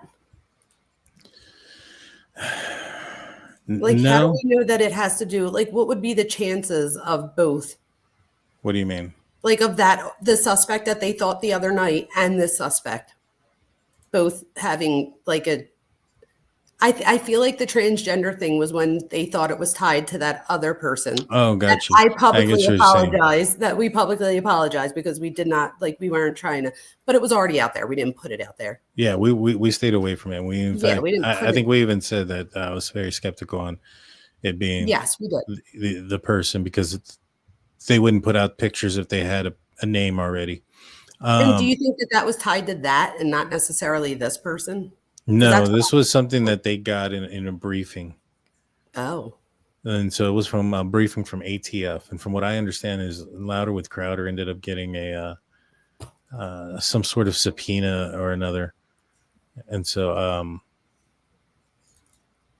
Like, no. How do we know that it has to do, like, what would be the chances of both? What do you mean? Like, of that, the suspect that they thought the other night and this suspect both having like I feel like the transgender thing was when they thought it was tied to that other person. Oh, gotcha. I publicly apologize that we publicly apologize because we did not, like, we weren't trying to, but it was already out there. We didn't put it out there. Yeah, we stayed away from it. We didn't. I think we even said that I was very skeptical on it being we did the person, because they wouldn't put out pictures if they had a name already. And do you think that was tied to that and not necessarily this person? No, this was something that they got in a briefing. Oh. And so it was from a briefing from ATF. And from what I understand is Louder with Crowder ended up getting some sort of subpoena or another. And so,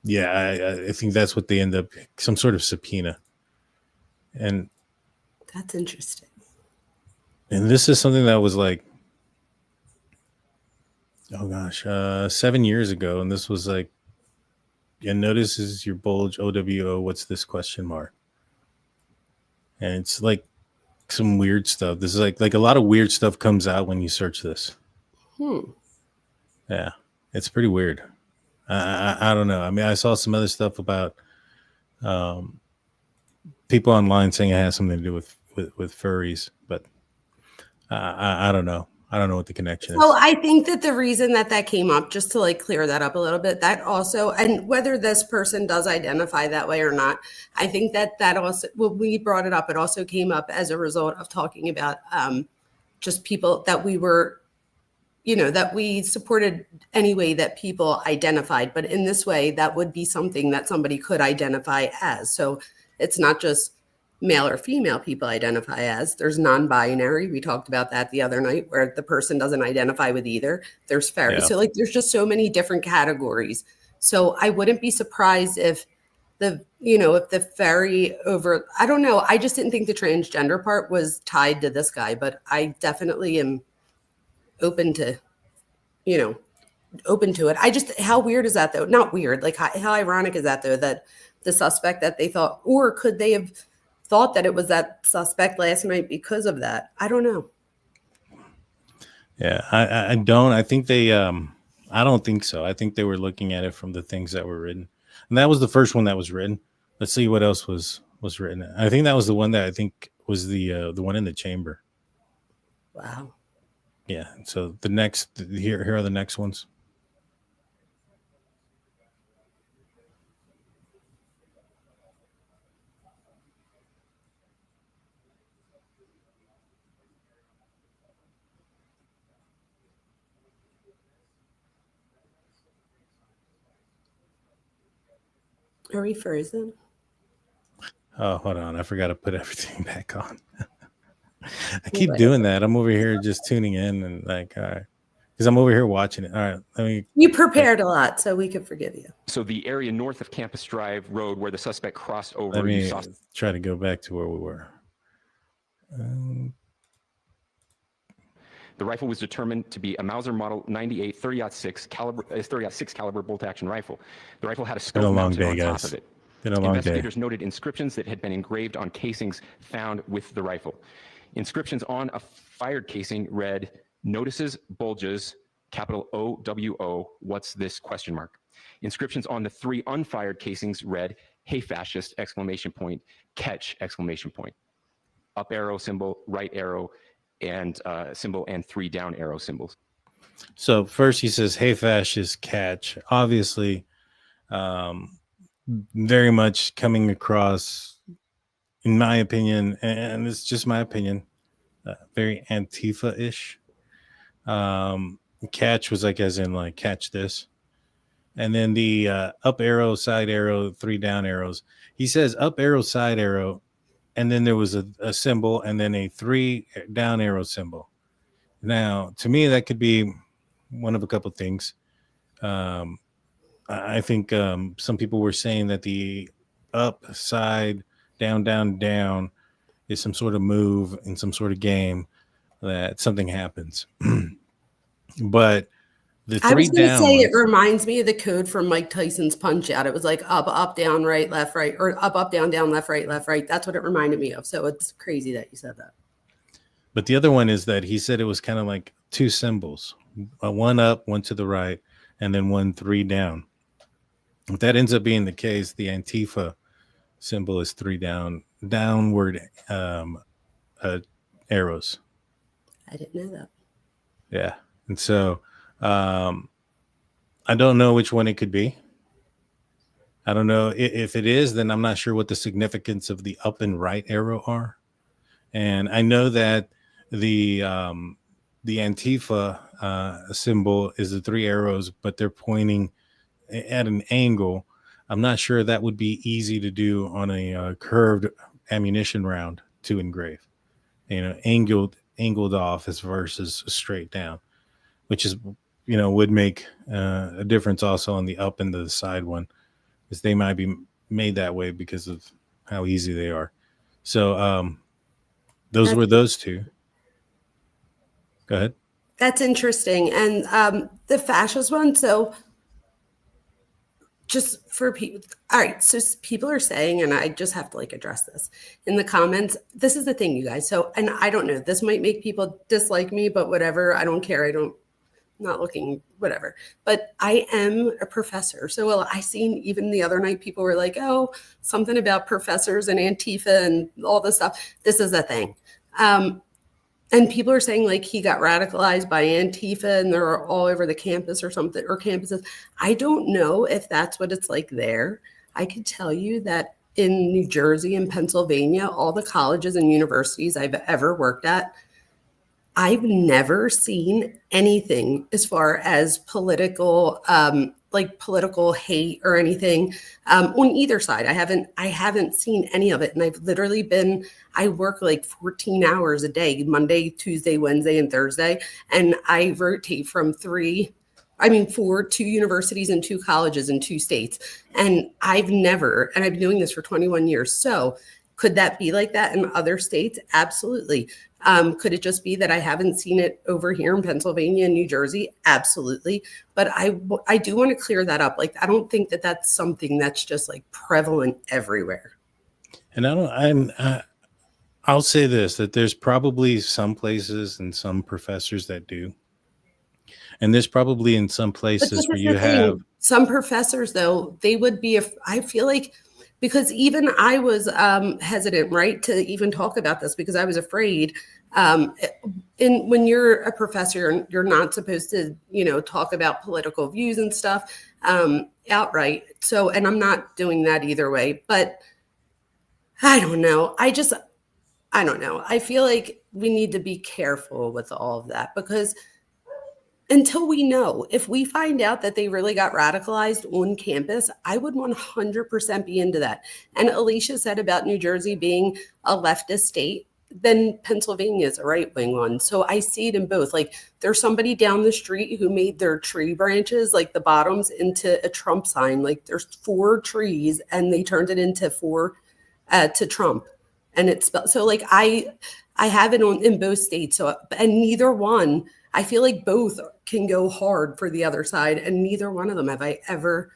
I think that's what they end up, some sort of subpoena. And that's interesting. And this is something that was like, oh gosh, 7 years ago. And this was like, notices your bulge, OWO, what's this, question mark. And it's like some weird stuff. This is like a lot of weird stuff comes out when you search this. Yeah, it's pretty weird. I don't know. I mean, I saw some other stuff about people online saying it has something to do with furries, but I don't know. I don't know what the connection is. So I think that the reason that came up, just to like clear that up a little bit, that also, and whether this person does identify that way or not, I think that also, when we brought it up, it also came up as a result of talking about just people that we were, that we supported any way that people identified. But in this way, that would be something that somebody could identify as. So it's not just male or female people identify as. There's non-binary. We talked about that the other night, where the person doesn't identify with either. There's fairy. Yeah. So like, there's just so many different categories. So I wouldn't be surprised if if the ferry over, I don't know. I just didn't think the transgender part was tied to this guy, but I definitely am open to, open to it. How weird is that though? Not weird. Like how ironic is that though, that the suspect that they thought, or could they have thought that it was that suspect last night because of that? I don't know. Yeah, I don't. I think they, I don't think so. I think they were looking at it from the things that were written. And that was the first one that was written. Let's see what else was written. I think that was the one that I think was the one in the chamber. Wow. Yeah. So the next, here are the next ones. Are we frozen? Oh, hold on. I forgot to put everything back on. I keep doing that. I'm over here just tuning in and like, all right, because I'm over here watching it. All right, You prepared a lot, so we could forgive you. So the area north of Campus Drive Road where the suspect crossed over. Let me try to go back to where we were. The rifle was determined to be a Mauser Model 98 30-06 caliber bolt-action rifle. The rifle had a scope mounted on top of it. Investigators noted inscriptions that had been engraved on casings found with the rifle. Inscriptions on a fired casing read, "Notices, bulges, capital OWO, what's this, question mark." Inscriptions on the 3 unfired casings read, "Hey fascist, exclamation point, catch, exclamation point." Up arrow symbol, right arrow, and symbol, and 3 down arrow symbols. So first he says, "Hey fascist, catch." Obviously, very much coming across, in my opinion, and it's just my opinion, very Antifa-ish. Catch was like as in like catch this. And then the up arrow, side arrow, 3 down arrows. He says up arrow, side arrow, and then there was a symbol and then a 3 down arrow symbol. Now, to me, that could be one of a couple things. I think some people were saying that the up, side, down, down, down is some sort of move in some sort of game that something happens. But the 3 I was going to down say ones, it reminds me of the code from Mike Tyson's Punch Out. It was like up, down, right, left, right, or up, down, left, right, left, right. That's what it reminded me of. So it's crazy that you said that. but the other one is that he said it was kind of like 2 symbols, one up, one to the right, and then 1 3 down. If that ends up being the case, the Antifa symbol is 3 downward arrows. I didn't know that. Yeah. And so I don't know which one it could be. I don't know if it is, then I'm not sure what the significance of the up and right arrow are. And I know that the Antifa symbol is the 3 arrows, but they're pointing at an angle. I'm not sure that would be easy to do on a curved ammunition round to engrave. Angled off as versus straight down, which is, would make a difference also on the up and the side one, because they might be made that way because of how easy they are. So those were those 2. Go ahead. That's interesting. And the fascist one, so just for people, all right, so people are saying, and I just have to address this in the comments. This is the thing, you guys. So, and I don't know, this might make people dislike me, but whatever, I don't care. I'm not looking, whatever. But I am a professor. So I seen even the other night, people were like, oh, something about professors and Antifa and all this stuff. This is the thing. And people are saying he got radicalized by Antifa and they're all over the campus or something, or campuses. I don't know if that's what it's like there. I could tell you that in New Jersey and Pennsylvania, all the colleges and universities I've ever worked at, I've never seen anything as far as political, political hate or anything on either side. I haven't seen any of it. And I've literally I work 14 hours a day, Monday, Tuesday, Wednesday, and Thursday. And I rotate from 3 for 2 universities and 2 colleges in 2 states. And I've been doing this for 21 years. So could that be like that in other states? Absolutely. Could it just be that I haven't seen it over here in Pennsylvania and New Jersey? Absolutely. But I do want to clear that up. Like, I don't think that that's something that's just like prevalent everywhere. And I'll say this, that there's probably some places and some professors that do. And there's probably in some places where you have some professors, though, they would be, I feel like, because even I was hesitant, right, to even talk about this because I was afraid. When you're a professor, you're not supposed to, talk about political views and stuff outright. So, and I'm not doing that either way. But I don't know. I don't know. I feel like we need to be careful with all of that because until we know, if we find out that they really got radicalized on campus, I would 100% be into that. And Alicia said about New Jersey being a leftist state, then Pennsylvania is a right-wing one. So I see it in both. Like, there's somebody down the street who made their tree branches, like the bottoms, into a Trump sign. Like, there's 4 trees and they turned it into 4 to Trump. And it's so like I have it in both states. So, and neither one, I feel like both can go hard for the other side, and neither one of them have I ever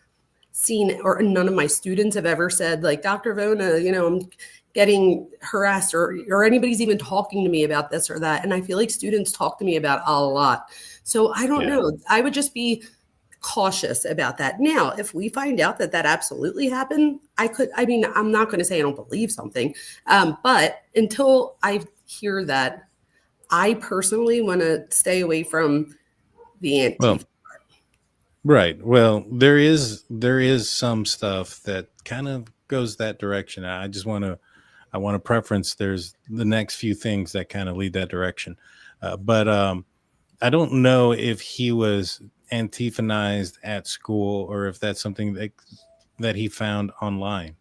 seen, or none of my students have ever said, like, Dr. Vona, I'm getting harassed, or anybody's even talking to me about this or that. And I feel like students talk to me about a lot. So I don't know. I would just be cautious about that. Now, if we find out that absolutely happened, I'm not going to say I don't believe something, but until I hear that, I personally want to stay away from the Antifa. Right. Well, there is some stuff that kind of goes that direction. I want to preference there's the next few things that kind of lead that direction. But I don't know if he was Antifanized at school or if that's something that he found online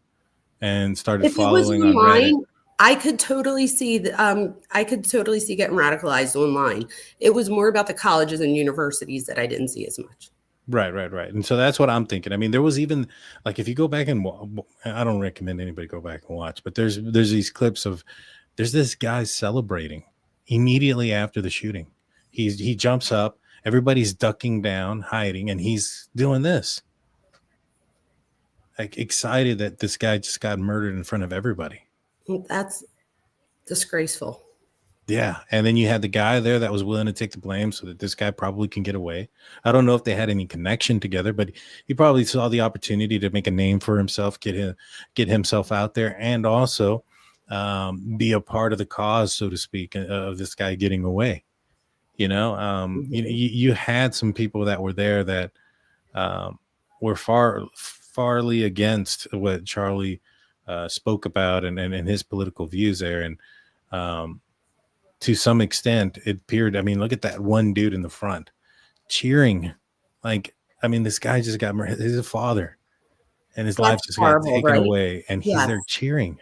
and started following on Reddit. I could totally see getting radicalized online. It was more about the colleges and universities that I didn't see as much. Right. And so that's what I'm thinking. I mean, there was even, like, if you go back and I don't recommend anybody go back and watch, but there's these clips of, there's this guy celebrating immediately after the shooting. He jumps up, everybody's ducking down, hiding, and he's doing this. Like, excited that this guy just got murdered in front of everybody. That's disgraceful. Yeah. And then you had the guy there that was willing to take the blame so that this guy probably can get away. I don't know if they had any connection together, but he probably saw the opportunity to make a name for himself, get himself out there, and also be a part of the cause, so to speak, of this guy getting away. You had some people that were there that were farly against what Charlie spoke about and his political views there. And to some extent, it appeared, look at that one dude in the front cheering. Like, this guy just got murdered. He's a father and his life just got taken away, and he's there cheering.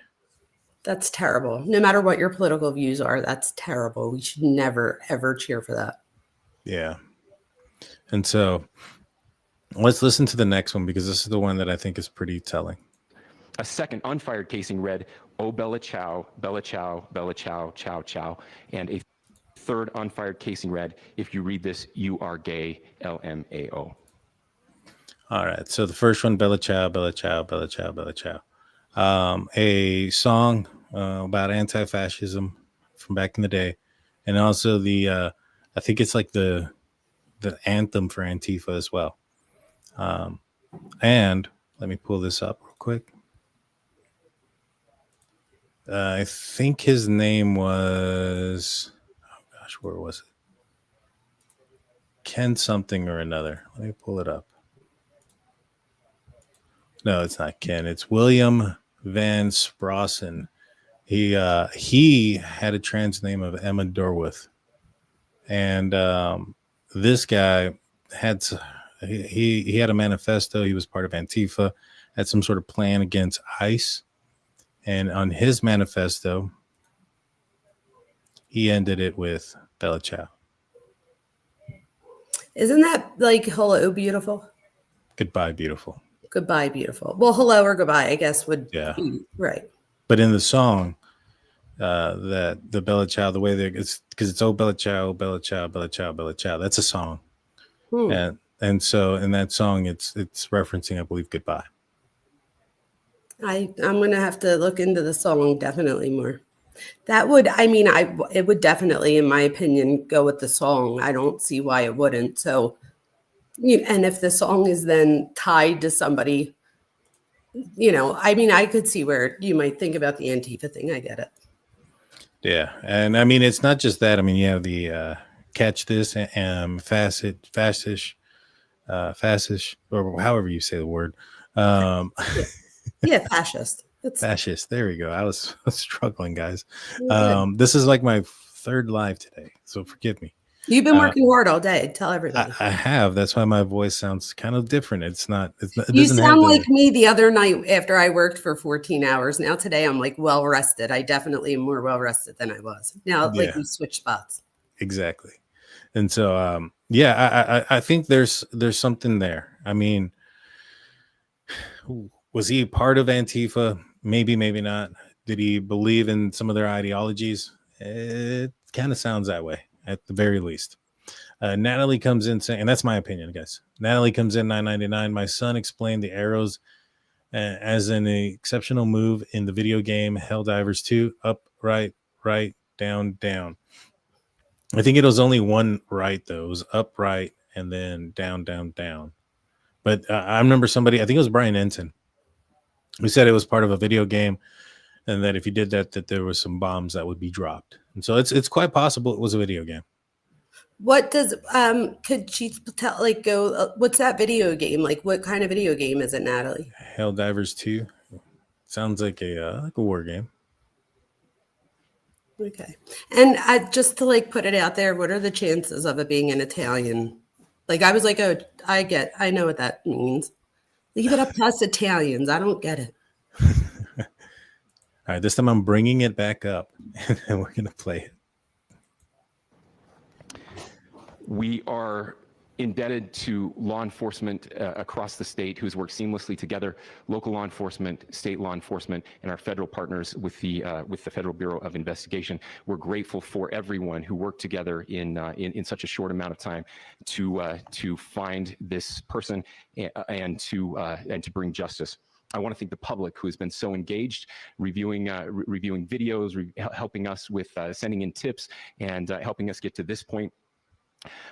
That's terrible. No matter what your political views are, that's terrible. We should never, ever cheer for that. Yeah. And so let's listen to the next one, because this is the one that I think is pretty telling. A second unfired casing read, "Oh, Bella Chow, Bella Chow, Bella Chow, Chow, Chow." And a third unfired casing read, "If you read this, you are gay, LMAO." All right. So the first one, Bella Chow, Bella Chow, Bella Chow, Bella Chow. A song about anti-fascism from back in the day. And also I think it's like the anthem for Antifa as well. And let me pull this up real quick. I think his name was, where was it? Ken something or another. Let me pull it up. No, it's not Ken. It's William Van Sprossen. He had a trans name of Emma Dorwith. And this guy had he had a manifesto. He was part of Antifa, had some sort of plan against ICE. And on his manifesto, he ended it with Bella Chow. Isn't that like hello, beautiful? Goodbye, beautiful. Goodbye, beautiful. Well, hello or goodbye, I guess, would Yeah. be right. But in the song, that the Bella Ciao, the way that it's because it's oh Bella Ciao, Bella Ciao, Bella Ciao, Bella Ciao. That's a song, and so in that song, it's referencing, I believe, goodbye. I'm gonna have to look into the song definitely more. That would, I mean, it would definitely, in my opinion, go with the song. I don't see why it wouldn't. So, and if the song is then tied to somebody, I mean, I could see where you might think about the Antifa thing. I get it. Yeah, and I mean, it's not just that. I mean, you have the catch this fascist, or however you say the word. Yeah, fascist. Fascist. There we go. I was struggling, guys. Good. This is like my third live today, so forgive me. You've been working hard all day. Tell everybody. I have. That's why my voice sounds kind of different. It You doesn't sound have like me the other night after I worked for 14 hours. Now today I'm like well rested. I definitely am more well rested than I was. Now like we switch spots. Exactly. And so yeah, I think there's something there. I mean, was he part of Antifa? Maybe, maybe not. Did he believe in some of their ideologies? It kind of sounds that way at the very least. Natalie comes in saying, and that's my opinion, guys. Natalie comes in $9.99. My son explained the arrows as an exceptional move in the video game Helldivers 2. Up, right, down, down. I think it was only one right, though. It was up, right, and then down, down, down. But I remember somebody, I think it was Brian Ensign, who said it was part of a video game, and that if you did that there was some bombs that would be dropped. And so it's quite possible it was a video game. What does could she tell like go what's that video game? Like what kind of video game is it, Natalie? Helldivers 2. Sounds like a war game. Okay. And just to like put it out there, what are the chances of it being an Italian? Like I was like, oh, I know what that means. Leave it up to us Italians. I don't get it. All right, this time I'm bringing it back up and we're going to play it. We are indebted to law enforcement across the state who's worked seamlessly together, local law enforcement, state law enforcement, and our federal partners with the Federal Bureau of Investigation. We're grateful for everyone who worked together in such a short amount of time to find this person and to bring justice. I want to thank the public who has been so engaged, reviewing videos, helping us with sending in tips, and helping us get to this point.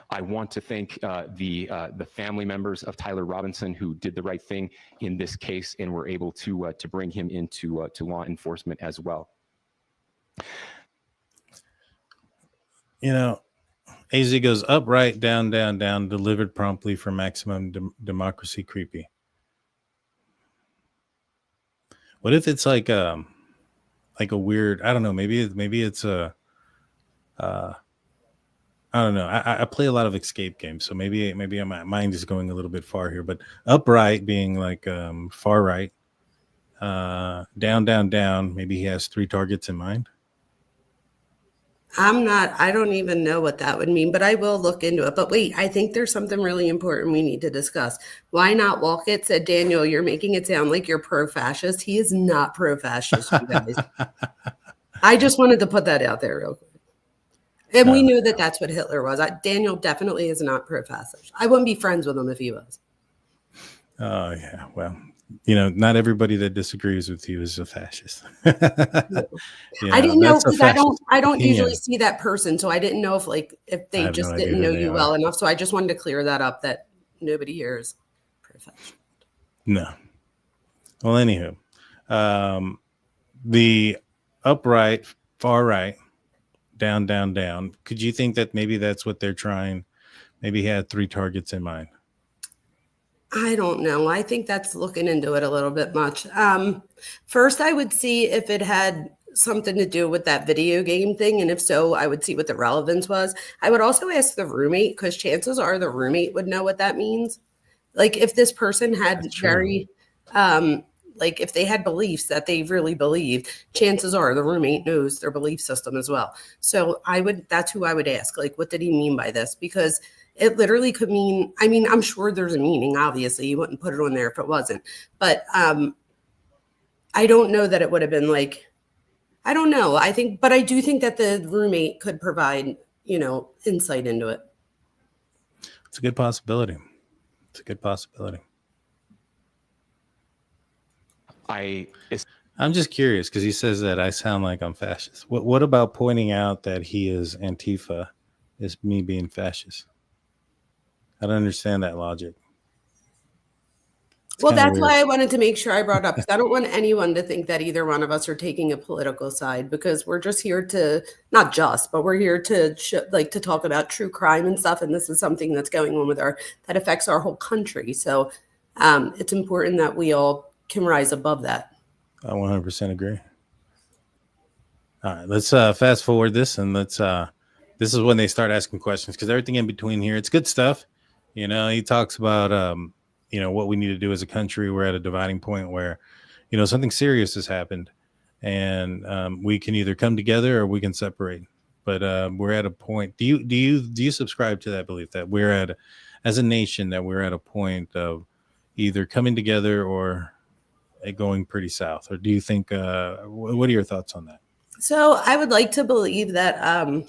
I want to thank the family members of Tyler Robinson who did the right thing in this case and were able to bring him into to law enforcement as well. You know, AZ goes up, right, down, down, down, delivered promptly for maximum democracy. Creepy. What if it's like a weird? I don't know. Maybe it's a. I don't know. I play a lot of escape games, so maybe my mind is going a little bit far here. But upright being like far right, down, down, down. Maybe he has 3 targets in mind. I don't even know what that would mean, but I will look into it. But wait, I think there's something really important we need to discuss. Why not walk it? Said Daniel, you're making it sound like you're pro-fascist. He is not pro-fascist, you guys. I just wanted to put that out there real quick. And we knew that that's what Hitler was. Daniel definitely is not pro-fascist. I wouldn't be friends with him if he was. Oh, yeah. Well, not everybody that disagrees with you is a fascist. I didn't know because I don't usually see that person. So I didn't know if they just didn't know you well enough. So I just wanted to clear that up that nobody here is pro-fascist. No. Well, anywho, the upright, far right, down, down, down. Could you think that maybe that's what they're trying? Maybe he had 3 targets in mind. I don't know. I think that's looking into it a little bit much. First, I would see if it had something to do with that video game thing. And if so, I would see what the relevance was. I would also ask the roommate because chances are the roommate would know what that means. Like if this person had very Like if they had beliefs that they really believed, chances are the roommate knows their belief system as well. So that's who I would ask, like, what did he mean by this? Because it literally could mean, I mean, I'm sure there's a meaning, obviously you wouldn't put it on there if it wasn't, but I don't know that it would have been like, I don't know. But I do think that the roommate could provide, insight into it. It's a good possibility. It's a good possibility. I'm just curious because he says that I sound like I'm fascist. What about pointing out that he is Antifa is me being fascist? I don't understand that logic. Well, that's why I wanted to make sure I brought up, because I don't want anyone to think that either one of us are taking a political side, because we're just here to, not just, but we're here to to talk about true crime and stuff. And this is something that's going on that affects our whole country. So it's important that we all can rise above that. I 100% agree. All right, let's fast forward this, and this is when they start asking questions, because everything in between here, it's good stuff. He talks about, what we need to do as a country. We're at a dividing point where, something serious has happened, and we can either come together or we can separate. But we're at a point. Do you subscribe to that belief that we're as a nation, that we're at a point of either coming together or it going pretty south? Or do you think? What are your thoughts on that? So I would like to believe that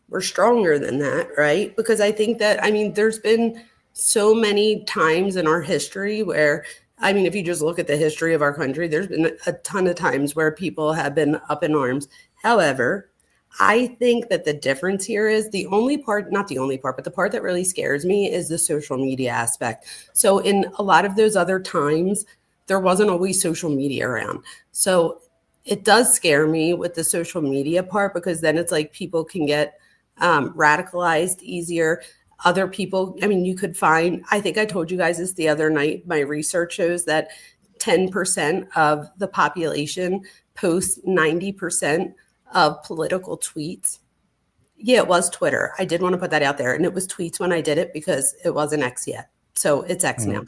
we're stronger than that, right? Because I think that, there's been so many times in our history where, if you just look at the history of our country, there's been a ton of times where people have been up in arms. However, I think that the difference here is not the only part, but the part that really scares me is the social media aspect. So in a lot of those other times, there wasn't always social media around. So it does scare me with the social media part, because then it's like people can get radicalized easier. Other people, you could find, I think I told you guys this the other night, my research shows that 10% of the population posts 90% of political tweets. Yeah, it was Twitter. I did want to put that out there. And it was tweets when I did it, because it wasn't X yet. So it's X now.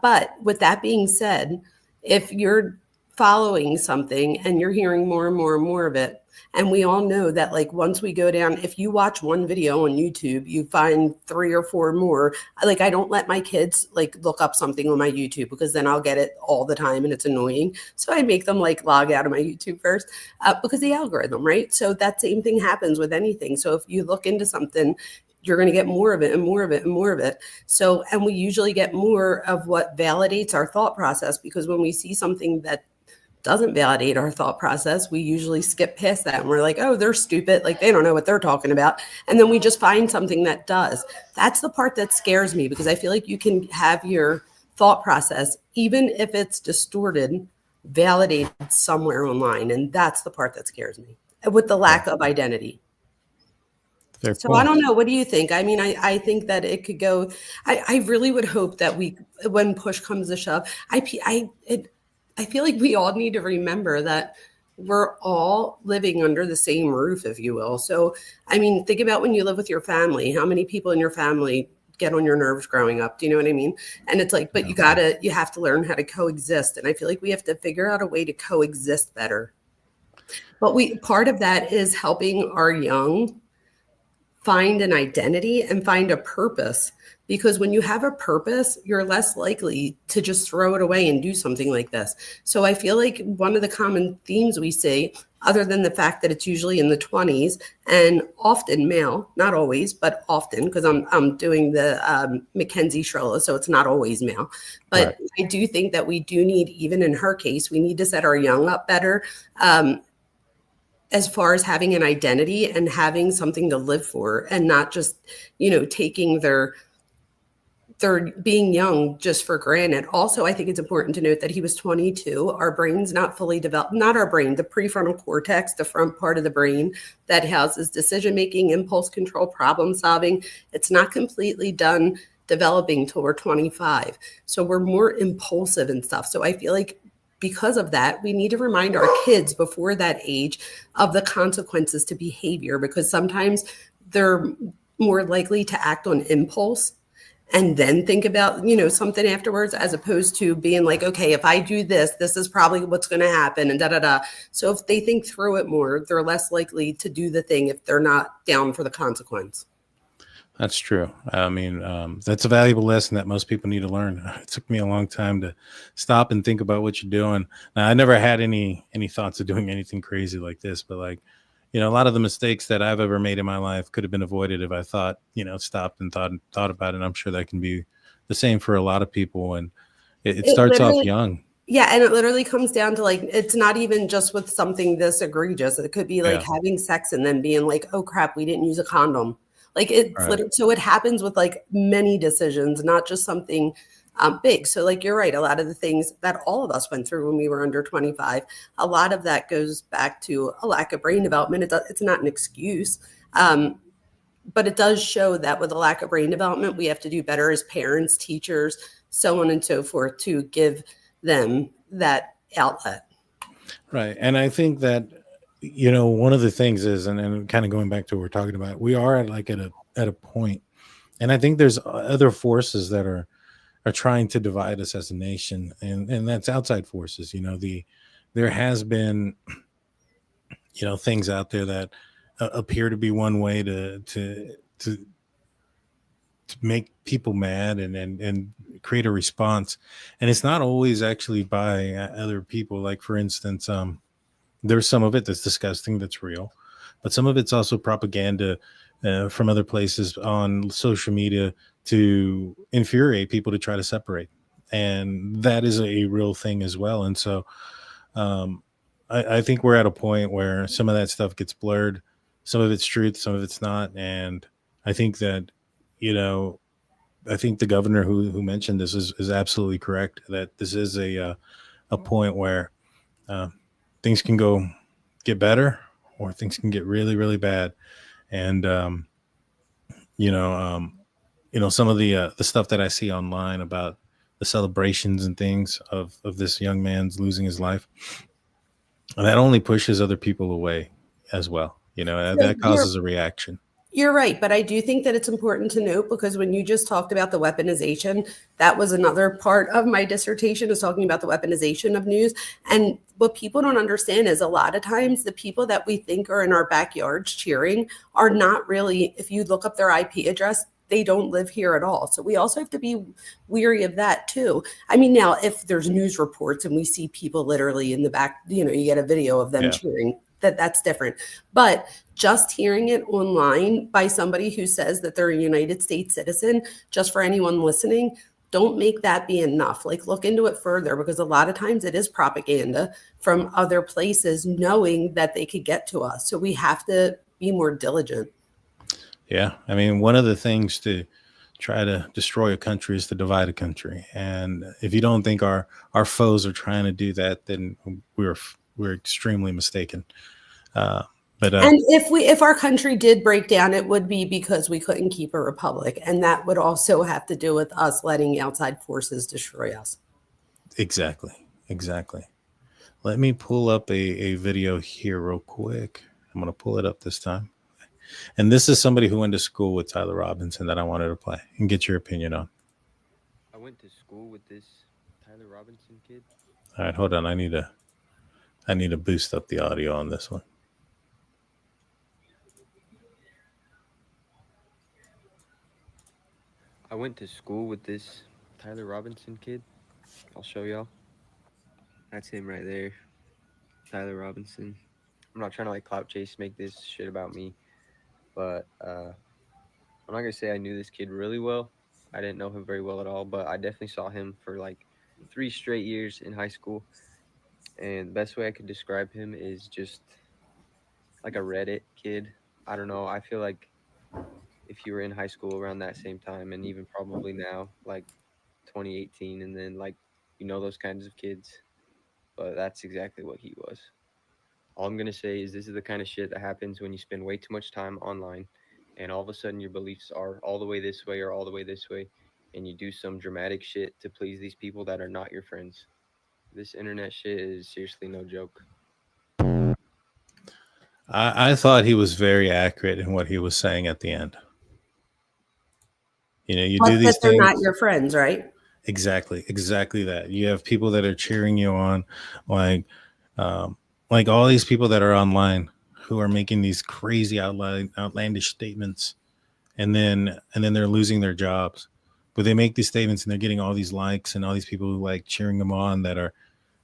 But with that being said, if you're following something and you're hearing more and more and more of it, and we all know that, like, once we go down, if you watch one video on YouTube, you find 3 or 4 more. Like, I don't let my kids look up something on my YouTube, because then I'll get it all the time and it's annoying. So I make them log out of my YouTube first, because the algorithm, right? So that same thing happens with anything. So if you look into something, you're going to get more of it and more of it and more of it. So, and we usually get more of what validates our thought process, because when we see something that doesn't validate our thought process, we usually skip past that and we're like, oh, they're stupid. Like, they don't know what they're talking about. And then we just find something that does. That's the part that scares me, because I feel like you can have your thought process, even if it's distorted, validated somewhere online. And that's the part that scares me, with the lack of identity. Fair So point. I don't know. What do you think? I think that it could go, I really would hope that when push comes to shove, I feel like we all need to remember that we're all living under the same roof, if you will. So, think about when you live with your family, how many people in your family get on your nerves growing up? Do you know what I mean? And it's like, but you have to learn how to coexist. And I feel like we have to figure out a way to coexist better. But part of that is helping our young find an identity and find a purpose. Because when you have a purpose, you're less likely to just throw it away and do something like this. So I feel like one of the common themes we see, other than the fact that it's usually in the 20s and often male, not always, but often, because I'm doing the Mackenzie Schrolla, so it's not always male. But right. I do think that we do need, even in her case, we need to set our young up better. As far as having an identity and having something to live for, and not just, taking their being young just for granted. Also, I think it's important to note that he was 22. Our brain's not fully developed, not our brain, the prefrontal cortex, the front part of the brain that houses decision-making, impulse control, problem solving. It's not completely done developing till we're 25. So we're more impulsive and stuff. So I feel like because of that, we need to remind our kids before that age of the consequences to behavior, because sometimes they're more likely to act on impulse and then think about, something afterwards, as opposed to being like, okay, if I do this, this is probably what's going to happen, and da da da. So if they think through it more, they're less likely to do the thing if they're not down for the consequence. That's true. I mean, that's a valuable lesson that most people need to learn. It took me a long time to stop and think about what you're doing. Now, I never had any thoughts of doing anything crazy like this, but like, a lot of the mistakes that I've ever made in my life could have been avoided if I thought, stopped and thought about it. And I'm sure that can be the same for a lot of people. And it starts off young. Yeah, and it literally comes down to like, it's not even just with something this egregious. It could be like having sex and then being like, oh crap, we didn't use a condom. Like it's literally, so it happens with like many decisions, not just something big. So like, you're right. A lot of the things that all of us went through when we were under 25, a lot of that goes back to a lack of brain development. It's not an excuse. But it does show that with a lack of brain development, we have to do better as parents, teachers, so on and so forth, to give them that outlet. Right. And I think that, one of the things is, and kind of going back to what we're talking about, we are at a point, and I think there's other forces that are trying to divide us as a nation, and that's outside forces. There has been, things out there that appear to be one way to make people mad and create a response, and it's not always actually by other people. Like, for instance, there's some of it that's disgusting, that's real, but some of it's also propaganda from other places on social media to infuriate people, to try to separate, and that is a real thing as well. And so I think we're at a point where some of that stuff gets blurred. Some of it's truth, some of it's not. And I think that, I think the governor who mentioned this is absolutely correct, that this is a point where things can get better, or things can get really, really bad. And, some of the stuff that I see online about the celebrations and things of this young man's losing his life, and that only pushes other people away as well. That causes a reaction. You're right, but I do think that it's important to note, because when you just talked about the weaponization, that was another part of my dissertation, is talking about the weaponization of news. And what people don't understand is a lot of times the people that we think are in our backyards cheering are not really, if you look up their IP address, they don't live here at all. So we also have to be weary of that too. I mean, now if there's news reports and we see people literally in the back, you get a video of them cheering, that's different. But just hearing it online by somebody who says that they're a United States citizen, just for anyone listening, don't make that be enough. Like, look into it further, because a lot of times it is propaganda from other places, knowing that they could get to us. So we have to be more diligent. Yeah. I mean, one of the things to try to destroy a country is to divide a country. And if you don't think our foes are trying to do that, then we're extremely mistaken. And if our country did break down, it would be because we couldn't keep a republic, and that would also have to do with us letting outside forces destroy us. Exactly. Let me pull up a video here real quick. I'm going to pull it up this time. And this is somebody who went to school with Tyler Robinson that I wanted to play and get your opinion on. I went to school with this Tyler Robinson kid. All right, hold on. I need to boost up the audio on this one. I went to school with this Tyler Robinson kid. I'll show y'all. That's him right there. Tyler Robinson. I'm not trying to like clout chase, make this shit about me. But I'm not going to say I knew this kid really well. I didn't know him very well at all, but I definitely saw him for like 3 straight years in high school. And the best way I could describe him is just like a Reddit kid. I don't know. I feel like if you were in high school around that same time, and even probably now, like 2018, and then like, those kinds of kids, but that's exactly what he was. All I'm going to say is this is the kind of shit that happens when you spend way too much time online, and all of a sudden your beliefs are all the way this way or all the way this way, and you do some dramatic shit to please these people that are not your friends. This internet shit is seriously no joke. I thought he was very accurate in what he was saying at the end. You But do these that they're things. not your friends, right? Exactly that. You have people that are cheering you on, like, like all these people that are online who are making these crazy outlandish statements, and then they're losing their jobs. But they make these statements and they're getting all these likes and all these people who like cheering them on that are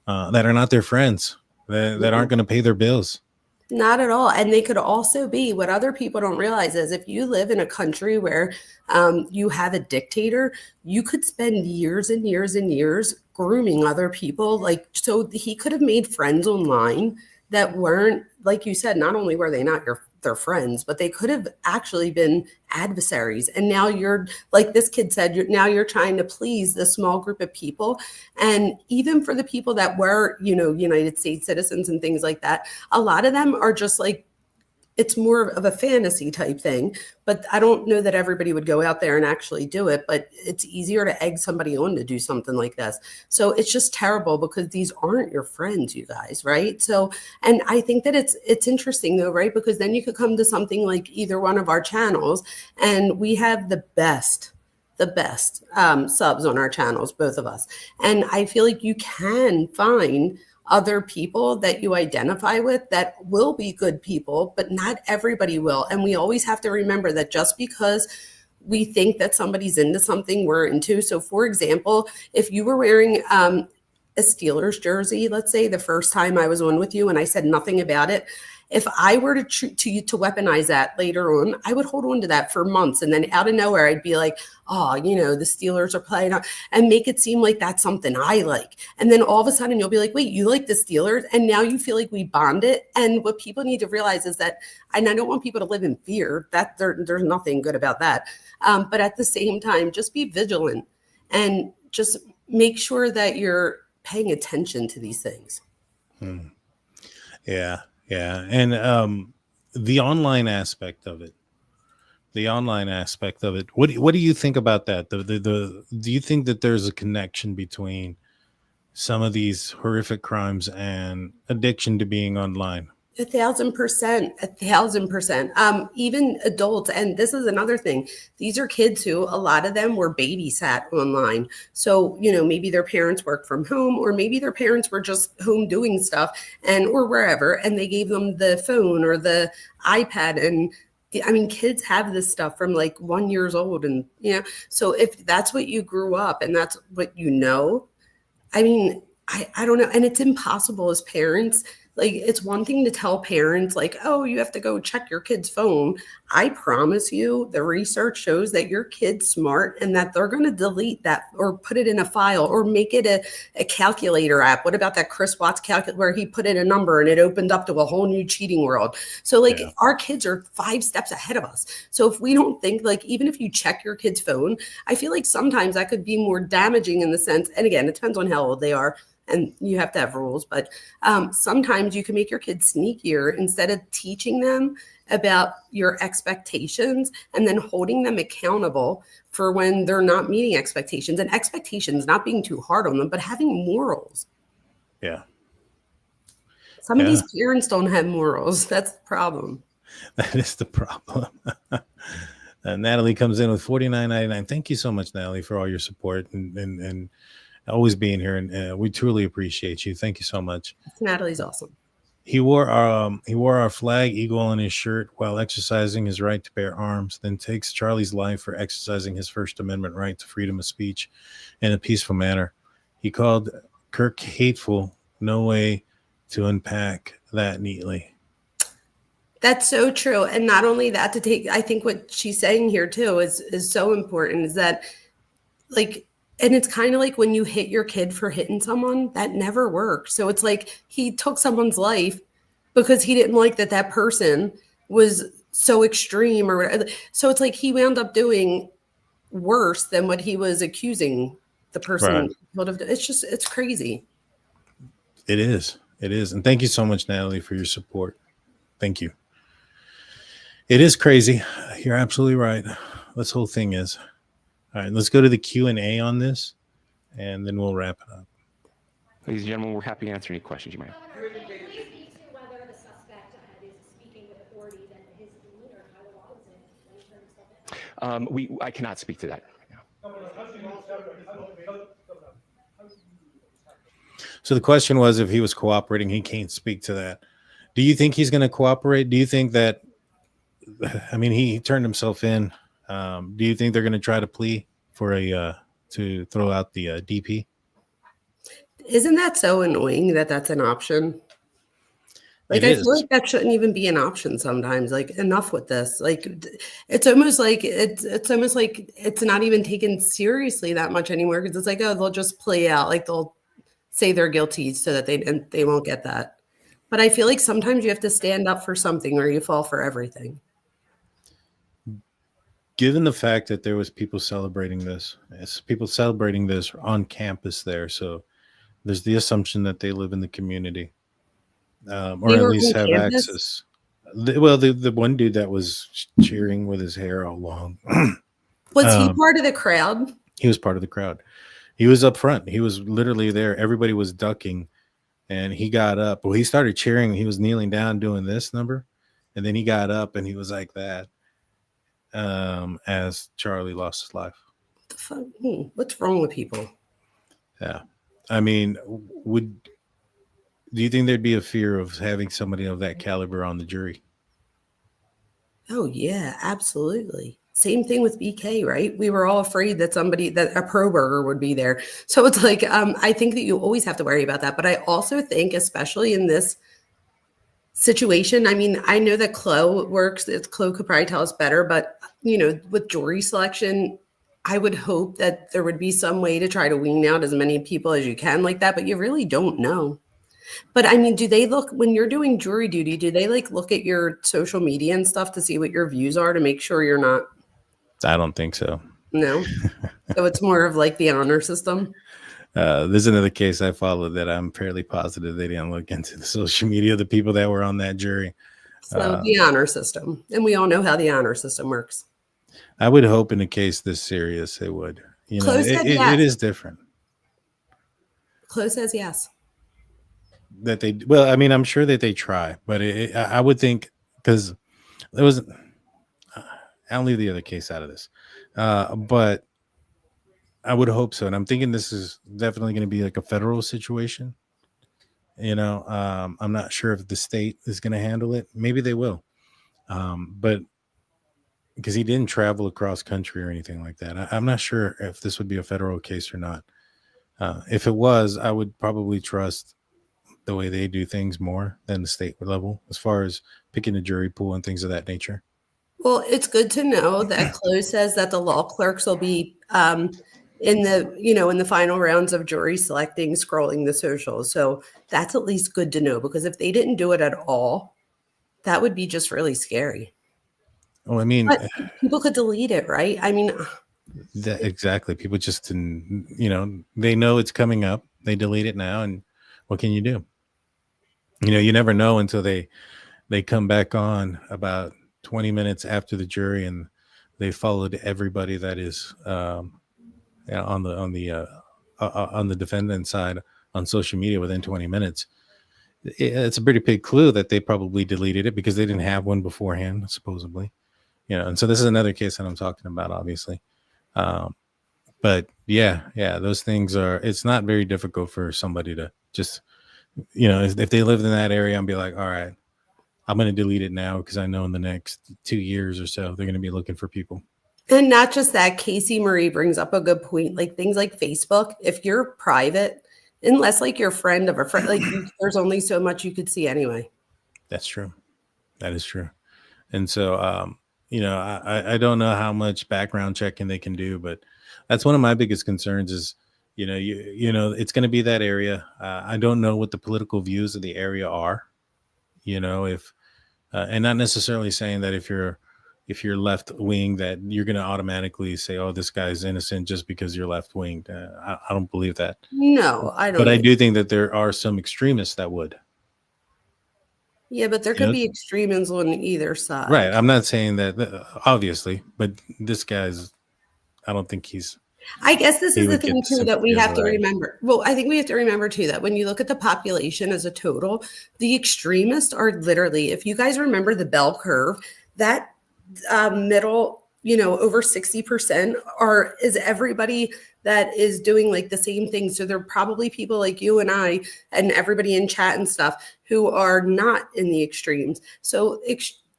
not their friends, that aren't going to pay their bills. Not at all. And they could also be what other people don't realize is if you live in a country where you have a dictator, you could spend years and years and years grooming other people. Like, so he could have made friends online that weren't, like you said, not only were they not their friends, but they could have actually been adversaries. And now you're, like this kid said, now you're trying to please this small group of people. And even for the people that were, United States citizens and things like that, a lot of them are just like, it's more of a fantasy type thing, but I don't know that everybody would go out there and actually do it, but it's easier to egg somebody on to do something like this. So it's just terrible because these aren't your friends, you guys, right? So, and I think that it's interesting though, right? Because then you could come to something like either one of our channels and we have the best subs on our channels, both of us. And I feel like you can find other people that you identify with that will be good people, but not everybody will. And we always have to remember that just because we think that somebody's into something we're into. So for example, if you were wearing a Steelers jersey, let's say the first time I was on with you and I said nothing about it, if I were to weaponize that later on, I would hold on to that for months. And then out of nowhere, I'd be like, oh, the Steelers are playing and make it seem like that's something I like. And then all of a sudden you'll be like, wait, you like the Steelers? And now you feel like we bonded. And what people need to realize is that, and I don't want people to live in fear, that there's nothing good about that. But at the same time, just be vigilant and just make sure that you're paying attention to these things. Yeah. And the online aspect of it. What do you think about that? Do you think that there's a connection between some of these horrific crimes and addiction to being online? 1,000%. Even adults, and this is another thing. These are kids who a lot of them were babysat online. So, maybe their parents work from home, or maybe their parents were just home doing stuff or wherever, and they gave them the phone or the iPad. And kids have this stuff from like 1 year old. And, so if that's what you grew up and that's what I don't know. And it's impossible as parents. Like, it's one thing to tell parents, like, oh, you have to go check your kid's phone. I promise you, the research shows that your kid's smart and that they're going to delete that or put it in a file or make it a calculator app. What about that Chris Watts calculator where he put in a number and it opened up to a whole new cheating world? So, Our kids are 5 steps ahead of us. So if we don't think, even if you check your kid's phone, I feel like sometimes that could be more damaging in the sense, and again, it depends on how old they are. And you have to have rules, but sometimes you can make your kids sneakier instead of teaching them about your expectations and then holding them accountable for when they're not meeting expectations, and expectations, not being too hard on them, but having morals. Yeah. Some of these parents don't have morals. That's the problem. That is the problem. Natalie comes in with $49.99. Thank you so much, Natalie, for all your support and always being here, and we truly appreciate you. Thank you so much. Natalie's awesome. He wore our flag eagle on his shirt while exercising his right to bear arms, then takes Charlie's life for exercising his First Amendment right to freedom of speech in a peaceful manner. He called Kirk hateful. No way to unpack that neatly. That's so true. And not only that, I think what she's saying here too is so important, is that and it's kind of like when you hit your kid for hitting someone, that never worked. So it's like he took someone's life because he didn't like that person was so extreme or whatever. So it's like he wound up doing worse than what he was accusing the person would have done. It's crazy. It is. And thank you so much, Natalie, for your support. Thank you. It is crazy. You're absolutely right. This whole thing is. All right, let's go to the Q&A on this, and then we'll wrap it up. Ladies and gentlemen, we're happy to answer any questions you might have. Can you speak to whether the suspect is speaking with authorities and his demeanor, Tyler Robinson, when he turned himself in? I cannot speak to that. So the question was if he was cooperating. He can't speak to that. Do you think he's going to cooperate? Do you think that? I mean, he turned himself in. Do you think they're going to try to plea for to throw out the DP? Isn't that so annoying that that's an option? Like, It I is. feel like that shouldn't even be an option sometimes. Like, enough with this. Like, it's almost like it's not even taken seriously that much anymore, because it's like, oh, they'll just play out. Like, they'll say they're guilty so that they won't get that. But I feel like sometimes you have to stand up for something or you fall for everything. Given the fact that there was people celebrating this on campus there, so there's the assumption that they live in the community, or They at were least on have campus? access. The one dude that was cheering with his hair all long, Was he part of the crowd? he was part of the crowd. He was up front. He was literally there. Everybody was ducking, and he got up. Well, he started cheering. He was kneeling down doing this number, and then he got up and he was like that. As Charlie lost his life. What the fuck? What's wrong with people? Yeah. I mean, do you think there'd be a fear of having somebody of that caliber on the jury? Oh yeah, absolutely. Same thing with BK, right? We were all afraid that a pro burger would be there. So it's like, I think that you always have to worry about that. But I also think, especially in this situation, I mean, I know that Chloe works. Chloe could probably tell us better, but with jury selection, I would hope that there would be some way to try to wean out as many people as you can like that, but you really don't know. But I mean, do they look, when you're doing jury duty, do they like look at your social media and stuff to see what your views are to make sure you're not? I don't think so. No. So it's more of like the honor system. There's another case I followed that I'm fairly positive they didn't look into the social media of the people that were on that jury. So the honor system. And we all know how the honor system works. I would hope in a case this serious, they would. It is different. Chloe says yes. I'm sure that they try, but I would think, because there was, I'll leave the other case out of this, but I would hope so. And I'm thinking this is definitely going to be like a federal situation. I'm not sure if the state is going to handle it. Maybe they will. But because he didn't travel across country or anything like that, I'm not sure if this would be a federal case or not. If it was, I would probably trust the way they do things more than the state level, as far as picking a jury pool and things of that nature. Well, it's good to know that Chloe says that the law clerks will be in the final rounds of jury selecting, scrolling the socials. So that's at least good to know, because if they didn't do it at all, that would be just really scary. Oh, I mean, but people could delete it, right? I mean, exactly. People just didn't, they know it's coming up. They delete it now, and what can you do? You never know until they come back on about 20 minutes after the jury, and they followed everybody that is on the defendant side on social media within 20 minutes. It's a pretty big clue that they probably deleted it because they didn't have one beforehand, supposedly. And so this is another case that I'm talking about, obviously. But yeah, those things it's not very difficult for somebody to just, if they lived in that area and be like, all right, I'm going to delete it now because I know in the next 2 years or so, they're going to be looking for people. And not just that, Casey Marie brings up a good point. Like things like Facebook, if you're private, unless like you're a friend of a friend, like there's only so much you could see anyway. That's true. That is true. And so, I don't know how much background checking they can do, but that's one of my biggest concerns is, it's going to be that area. I don't know what the political views of the area are, and not necessarily saying that if you're left wing that you're going to automatically say, oh, this guy's innocent just because you're left winged. I don't believe that. No, I don't. But I do think that there are some extremists that would. Yeah, but there could be extremism on either side. Right. I'm not saying that, obviously, but this guy's, I don't think he's. I guess this is the thing, too, that we have to remember. Well, I think we have to remember, too, that when you look at the population as a total, the extremists are literally, if you guys remember the bell curve, that middle over 60% is everybody that is doing like the same thing. So there are probably people like you and I and everybody in chat and stuff who are not in the extremes. So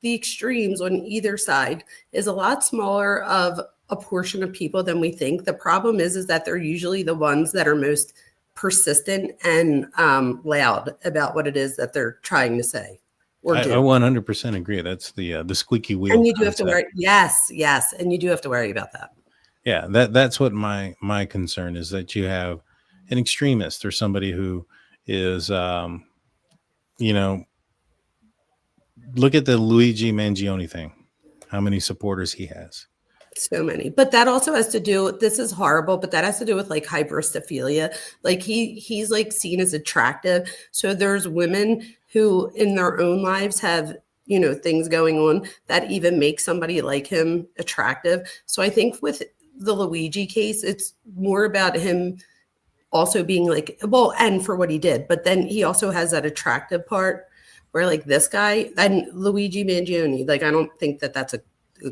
the extremes on either side is a lot smaller of a portion of people than we think. The problem is that they're usually the ones that are most persistent and loud about what it is that they're trying to say or do. I 100% agree. That's the squeaky wheel. And you do have to worry. Yes. And you do have to worry about that. Yeah, that's what my concern is, that you have an extremist or somebody who is, look at the Luigi Mangione thing, how many supporters he has. So many, but that also has to do, this is horrible, but that has to do with like hybristophilia. Like he's like seen as attractive. So there's women who in their own lives have, things going on that even make somebody like him attractive. So I think with the Luigi case, it's more about him also being like, well, and for what he did, but then he also has that attractive part where like this guy and Luigi Mangione, like, I don't think that that's a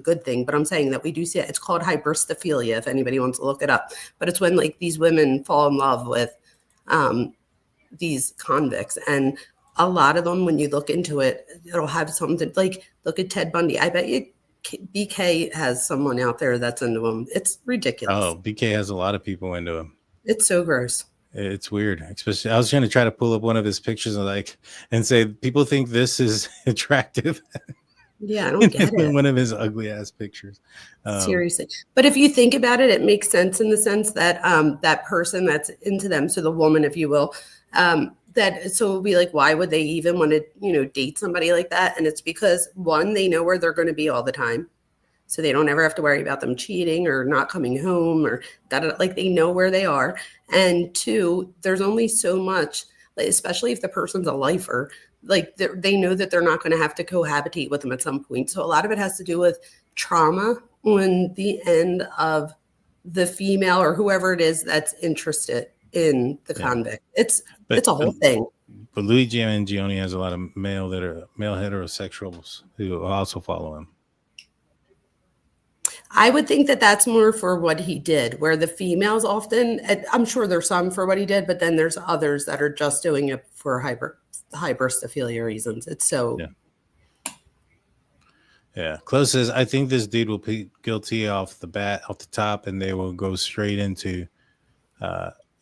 good thing, but I'm saying that we do see it. It's called hybristophilia if anybody wants to look it up, but it's when like these women fall in love with these convicts, and a lot of them, when you look into it, it'll have something like, look at Ted Bundy. I bet you BK has someone out there that's into him. It's ridiculous. Oh, BK has a lot of people into him. It's so gross. It's weird. Especially, I was trying to try to pull up one of his pictures and say, people think this is attractive. Yeah, I don't get it. One of his ugly ass pictures. Seriously. But if you think about it, it makes sense in the sense that that person that's into them, so the woman, if you will, so it'll be like, why would they even want to, date somebody like that? And it's because, one, they know where they're going to be all the time. So they don't ever have to worry about them cheating or not coming home or that. Like, they know where they are. And two, there's only so much, like, especially if the person's a lifer, like they know that they're not going to have to cohabitate with them at some point. So a lot of it has to do with trauma on the end of the female or whoever it is that's interested in the convict. It's a whole thing. But Luigi Mangione has a lot of male heterosexuals who also follow him. I would think that that's more for what he did, where the females often, I'm sure there's some for what he did, but then there's others that are just doing it for hybristophilia reasons. It's so. Yeah. Close says, I think this dude will be guilty off the top, and they will go straight into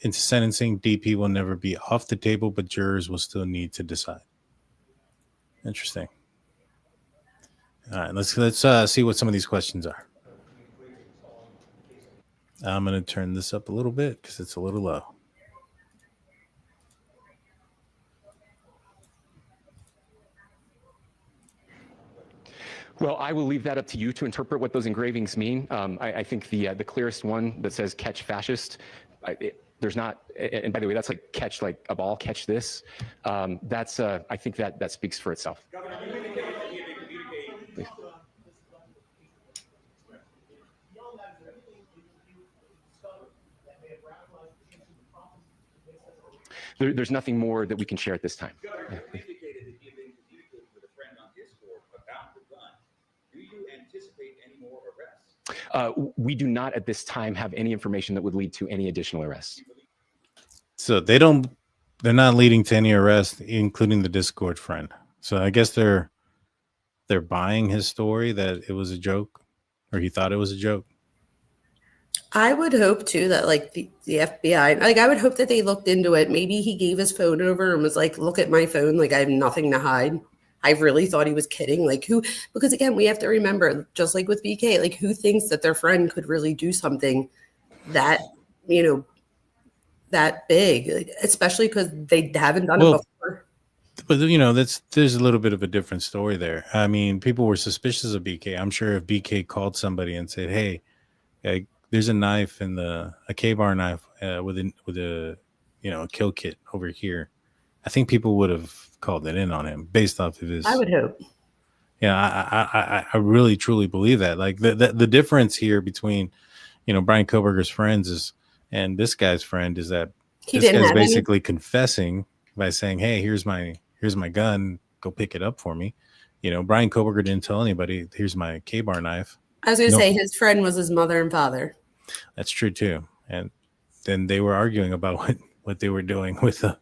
sentencing. DP will never be off the table, but jurors will still need to decide. Interesting. All right, let's see what some of these questions are. I'm going to turn this up a little bit because it's a little low. Well, I will leave that up to you to interpret what those engravings mean. I think the clearest one that says "catch fascist," there's not. And by the way, that's like catch like a ball, catch this. That's I think that speaks for itself. Please. There's nothing more that we can share at this time. Yeah, we do not at this time have any information that would lead to any additional arrests. So they're not leading to any arrests, including the Discord friend. So I guess they're buying his story that it was a joke, or he thought it was a joke. I would hope too that like the FBI, like I would hope that they looked into it. Maybe he gave his phone over and was like, look at my phone. Like I have nothing to hide. I really thought he was kidding. Like who, because again, we have to remember, just like with BK, like who thinks that their friend could really do something that, that big, like, especially because they haven't done it before. But there's a little bit of a different story there. I mean, people were suspicious of BK. I'm sure if BK called somebody and said, hey, there's a knife a K-bar knife with a kill kit over here, I think people would have called it in on him based off of his. I would hope. Yeah, I really truly believe that. Like the difference here between Bryan Kohberger's friends and this guy's friend is that this guy's basically confessing by saying, hey, here's my gun, go pick it up for me. Bryan Kohberger didn't tell anybody, here's my K-bar knife. I was going to No, say his friend was his mother and father. that's true too. And then they were arguing about what they were doing with the,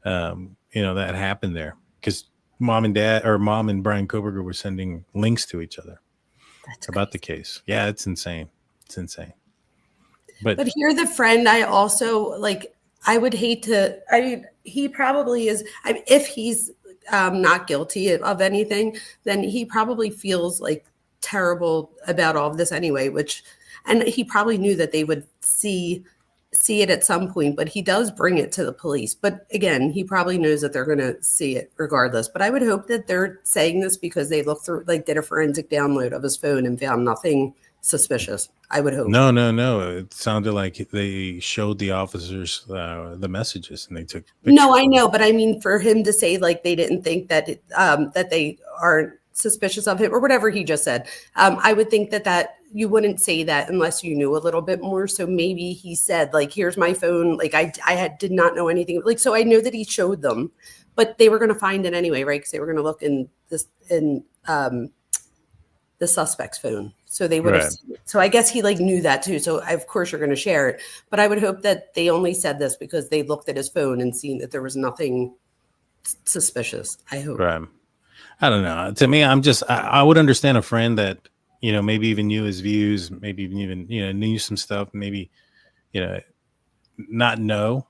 that happened there because mom and Bryan Kohberger were sending links to each other That's about crazy. the case. Yeah, it's insane. It's insane. But here, the friend, I also like, I would hate to, I mean, he probably is, if he's not guilty of anything, then he probably feels like terrible about all of this anyway, and he probably knew that they would see it at some point, but he does bring it to the police. But again, he probably knows that they're going to see it regardless. But I would hope that they're saying this because they looked through, like, did a forensic download of his phone and found nothing suspicious. I would hope. No. It sounded like they showed the officers the messages and they took No, I pictures. know, but I mean, for him to say like they didn't think that that they aren't suspicious of him or whatever he just said, I would think that you wouldn't say that unless you knew a little bit more. So maybe he said like, "Here's my phone." Like did not know anything. Like, so I know that he showed them, but they were going to find it anyway, right? Because they were going to look in the suspect's phone. So they would have Right. seen it. So I guess he like knew that too. So of course you're going to share it. But I would hope that they only said this because they looked at his phone and seen that there was nothing suspicious. I hope. Right. I don't know. To me, I would understand a friend that, maybe even knew his views, maybe even, knew some stuff, maybe, not know.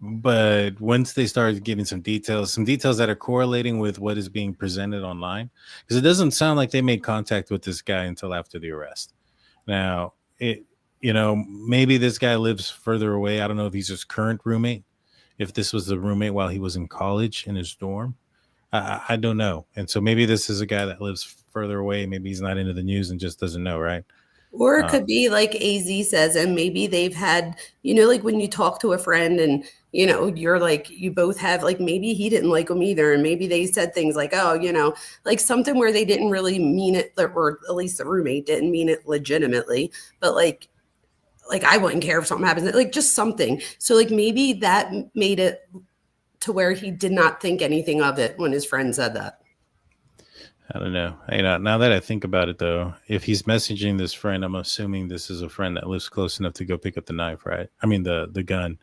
But once they started giving some details that are correlating with what is being presented online, because it doesn't sound like they made contact with this guy until after the arrest. Now, maybe this guy lives further away. I don't know if he's his current roommate, if this was the roommate while he was in college in his dorm. I don't know. And so maybe this is a guy that lives further away. Maybe he's not into the news and just doesn't know, right? Or it Uh, could be like AZ says, and maybe they've had, like when you talk to a friend and, you're like, you both have, like, maybe he didn't like them either. And maybe they said things like, oh, like something where they didn't really mean it, or at least the roommate didn't mean it legitimately. But like I wouldn't care if something happens, like just something. So like maybe that made it to where he did not think anything of it when his friend said that. I don't know. Now that I think about it, though, if he's messaging this friend, I'm assuming this is a friend that lives close enough to go pick up the knife, right? I mean, the gun.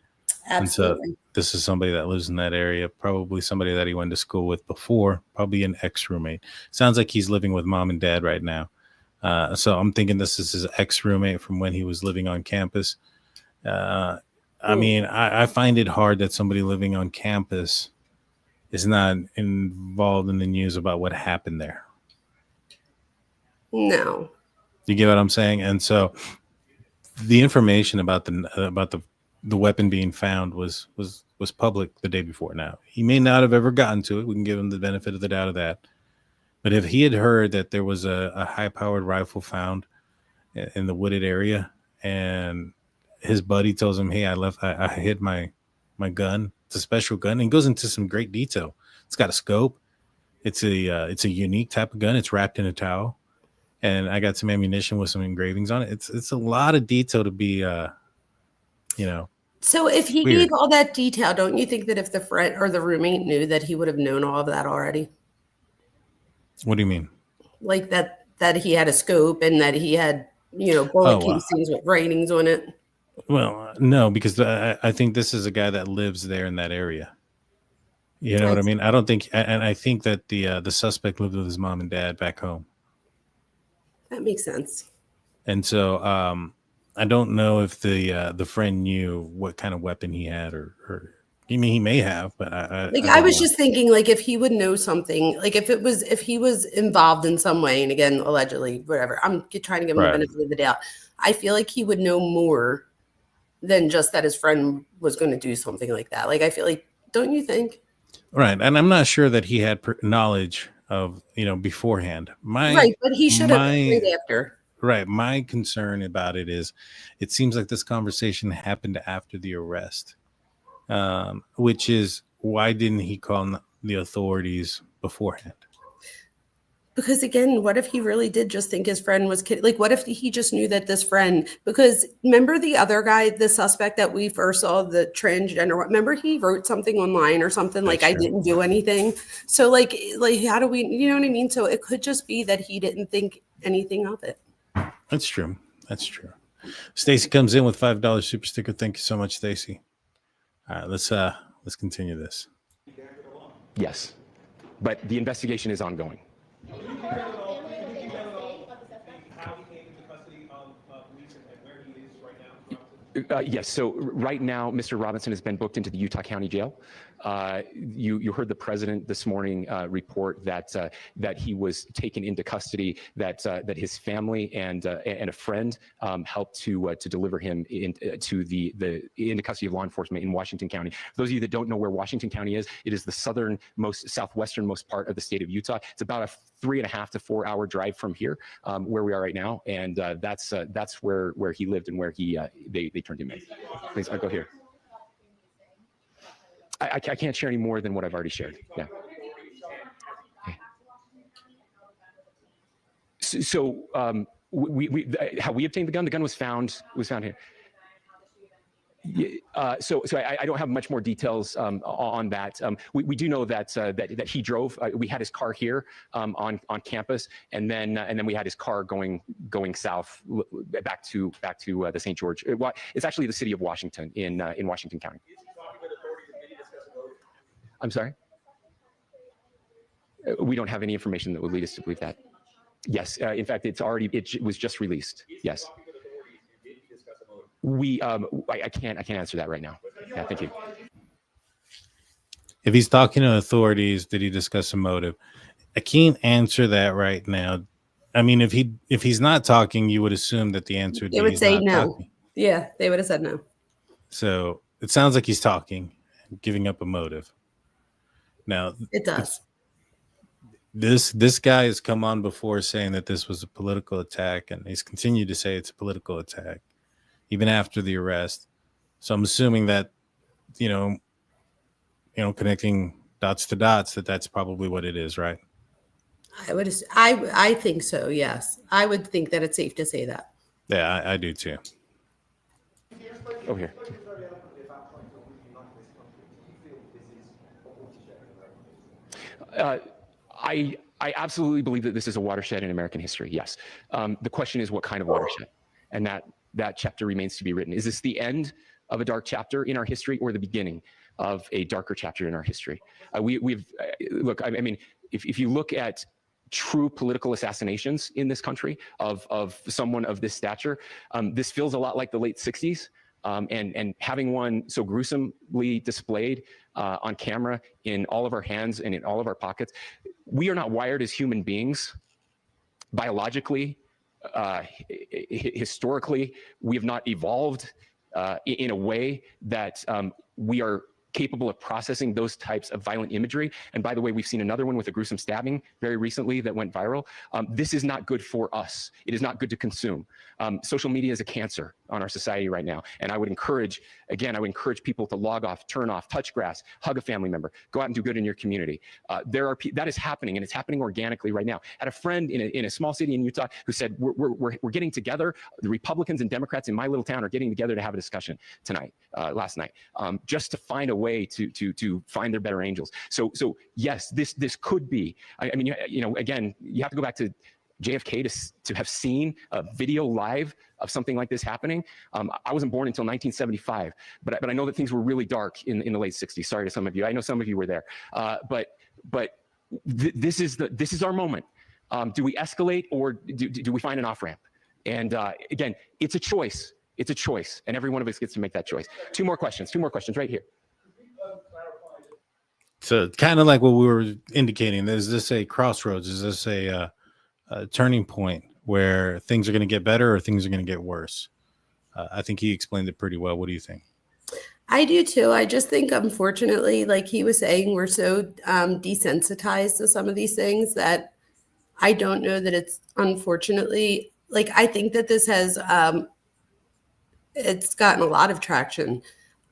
And so Absolutely. this is somebody that lives in that area, probably somebody that he went to school with before, probably an ex-roommate. Sounds like he's living with mom and dad right now. So I'm thinking this is his ex-roommate from when he was living on campus. I mean, I find it hard that somebody living on campus is not involved in the news about what happened there. No. You get what I'm saying? And so the information about the weapon being found was public the day before. Now, he may not have ever gotten to it. We can give him the benefit of the doubt of that. But if he had heard that there was a high-powered rifle found in the wooded area, and his buddy tells him, "Hey, I hid my gun. It's a special gun," and he goes into some great detail. It's got a scope. It's a unique type of gun. It's wrapped in a towel, and I got some ammunition with some engravings on it. It's a lot of detail to be, So if he weird. gave all that detail, don't you think that if the friend or the roommate knew that he would have known all of that already? What do you mean? Like that he had a scope and that he had, bullet casings with writings on it. Well, no, because I think this is a guy that lives there in that area. You know what I mean? I don't think, and I think that the suspect lived with his mom and dad back home, That makes sense. and so I don't know if the friend knew what kind of weapon he had, or I mean, he may have, but I I was just thinking, like, if he would know something, like if he was involved in some way, and again, allegedly, whatever, I'm trying to give him the benefit of the doubt. I feel like he would know more than just that his friend was going to do something like that. Like, I feel like, don't you think? Right, and I'm not sure that he had knowledge of beforehand. Right, but he should have right after. Right, my concern about it is, it seems like this conversation happened after the arrest, which is why didn't he call the authorities beforehand? Because again, what if he really did just think his friend was kidding? Like, what if he just knew that this friend, because remember the other guy, the suspect that we first saw, the transgender, remember he wrote something online or something like, I didn't do anything. So like, how do we, you know what I mean? So it could just be that he didn't think anything of it. That's true. That's true. Stacy comes in with $5 super sticker. Thank you so much, Stacy. All right, let's continue this. Yes, but the investigation is ongoing. Yes. So right now, Mr. Robinson has been booked into the Utah County Jail. You heard the president this morning report that that he was taken into custody. That his family and a friend helped to deliver him into into custody of law enforcement in Washington County. For those of you that don't know where Washington County is, it is the southwesternmost part of the state of Utah. It's about a 3.5 to 4 hour drive from here, where we are right now, and that's where he lived and where they turned him in. Please, I'll go here. I can't share any more than what I've already shared. Yeah. So how we obtained the gun was found here. So I don't have much more details on that. We do know that he drove. We had his car here on campus, and then we had his car going south back to the St. George. It's actually the city of Washington in Washington County. I'm sorry. We don't have any information that would lead us to believe that. Yes, in fact, it was just released. Yes. I can't answer that right now. Yeah, thank you. If he's talking to authorities, did he discuss a motive? I can't answer that right now. I mean, if he's not talking, you would assume that the answer would be would say no. Talking. Yeah, they would have said no. So it sounds like he's talking, giving up a motive. Now it does. This guy has come on before saying that this was a political attack, and he's continued to say it's a political attack even after the arrest. So I'm assuming that, connecting dots to dots, that's probably what it is, right? I think so. Yes, I would think that it's safe to say that. Yeah, I do too. Over here. I absolutely believe that this is a watershed in American history. Yes. The question is what kind of watershed, and that chapter remains to be written. Is this the end of a dark chapter in our history, or the beginning of a darker chapter in our history? Look. I mean, if you look at true political assassinations in this country of someone of this stature, this feels a lot like the late 60s. And having one so gruesomely displayed on camera in all of our hands and in all of our pockets, we are not wired as human beings biologically. Historically, we have not evolved in a way that we are capable of processing those types of violent imagery. And by the way, we've seen another one with a gruesome stabbing very recently that went viral. This is not good for us. It is not good to consume. Social media is a cancer on our society right now. And I would encourage people to log off, turn off, touch grass, hug a family member, go out and do good in your community. That is happening, and it's happening organically right now. I had a friend in a small city in Utah who said, we're getting together. The Republicans and Democrats in my little town are getting together to have a discussion last night, just to find a way to find their better angels. So yes, this could be. I mean, again, you have to go back to JFK to have seen a video live of something like this happening. I wasn't born until 1975, but I know that things were really dark in the late 60s. Sorry to some of you. I know some of you were there. But this is our moment. Do we escalate, or do we find an off ramp? And again, it's a choice. It's a choice, and every one of us gets to make that choice. Two more questions right here. So kind of like what we were indicating, is this a crossroads? Is this a turning point where things are going to get better or things are going to get worse? I think he explained it pretty well. What do you think? I do too. I just think, unfortunately, like he was saying, we're so desensitized to some of these things that I don't know that it's, unfortunately, like I think that this has, it's gotten a lot of traction.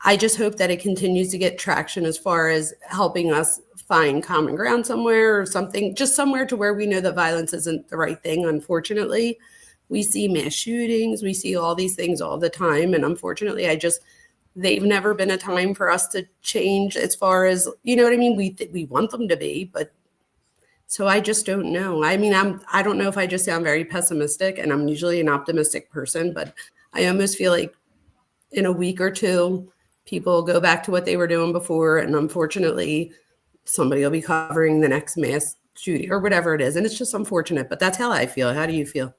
I just hope that it continues to get traction as far as helping us find common ground somewhere or something, just somewhere to where we know that violence isn't the right thing. Unfortunately, we see mass shootings, we see all these things all the time. And unfortunately, they've never been a time for us to change as far as, you know what I mean? We want them to be, but So I just don't know. I mean, I don't know if I just sound very pessimistic, and I'm usually an optimistic person, but I almost feel like in a week or two, people go back to what they were doing before, and unfortunately, somebody will be covering the next mass shooting or whatever it is. And it's just unfortunate, but that's how I feel. How do you feel?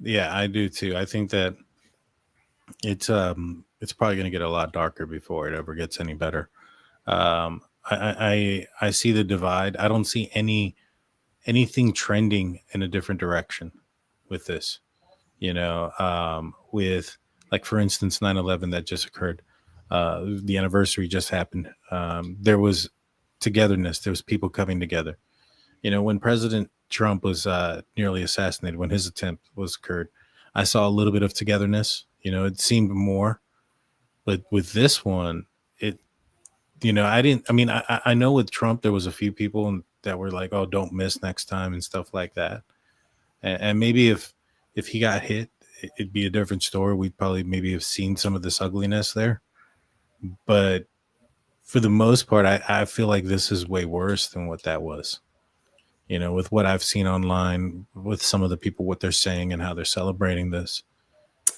Yeah, I do too. I think that it's probably going to get a lot darker before it ever gets any better. I see the divide. I don't see anything trending in a different direction with this. With, like, for instance, 9/11 that just occurred. The anniversary just happened. There was togetherness. There was people coming together. When President Trump was nearly assassinated, when his attempt was occurred, I saw a little bit of togetherness. It seemed more, but with this one, I didn't. I mean, I know with Trump there was a few people that were like, "Oh, don't miss next time" and stuff like that. And maybe if he got hit, it'd be a different story. We'd probably maybe have seen some of this ugliness there. But for the most part, I feel like this is way worse than what that was. With what I've seen online, with some of the people, what they're saying and how they're celebrating this.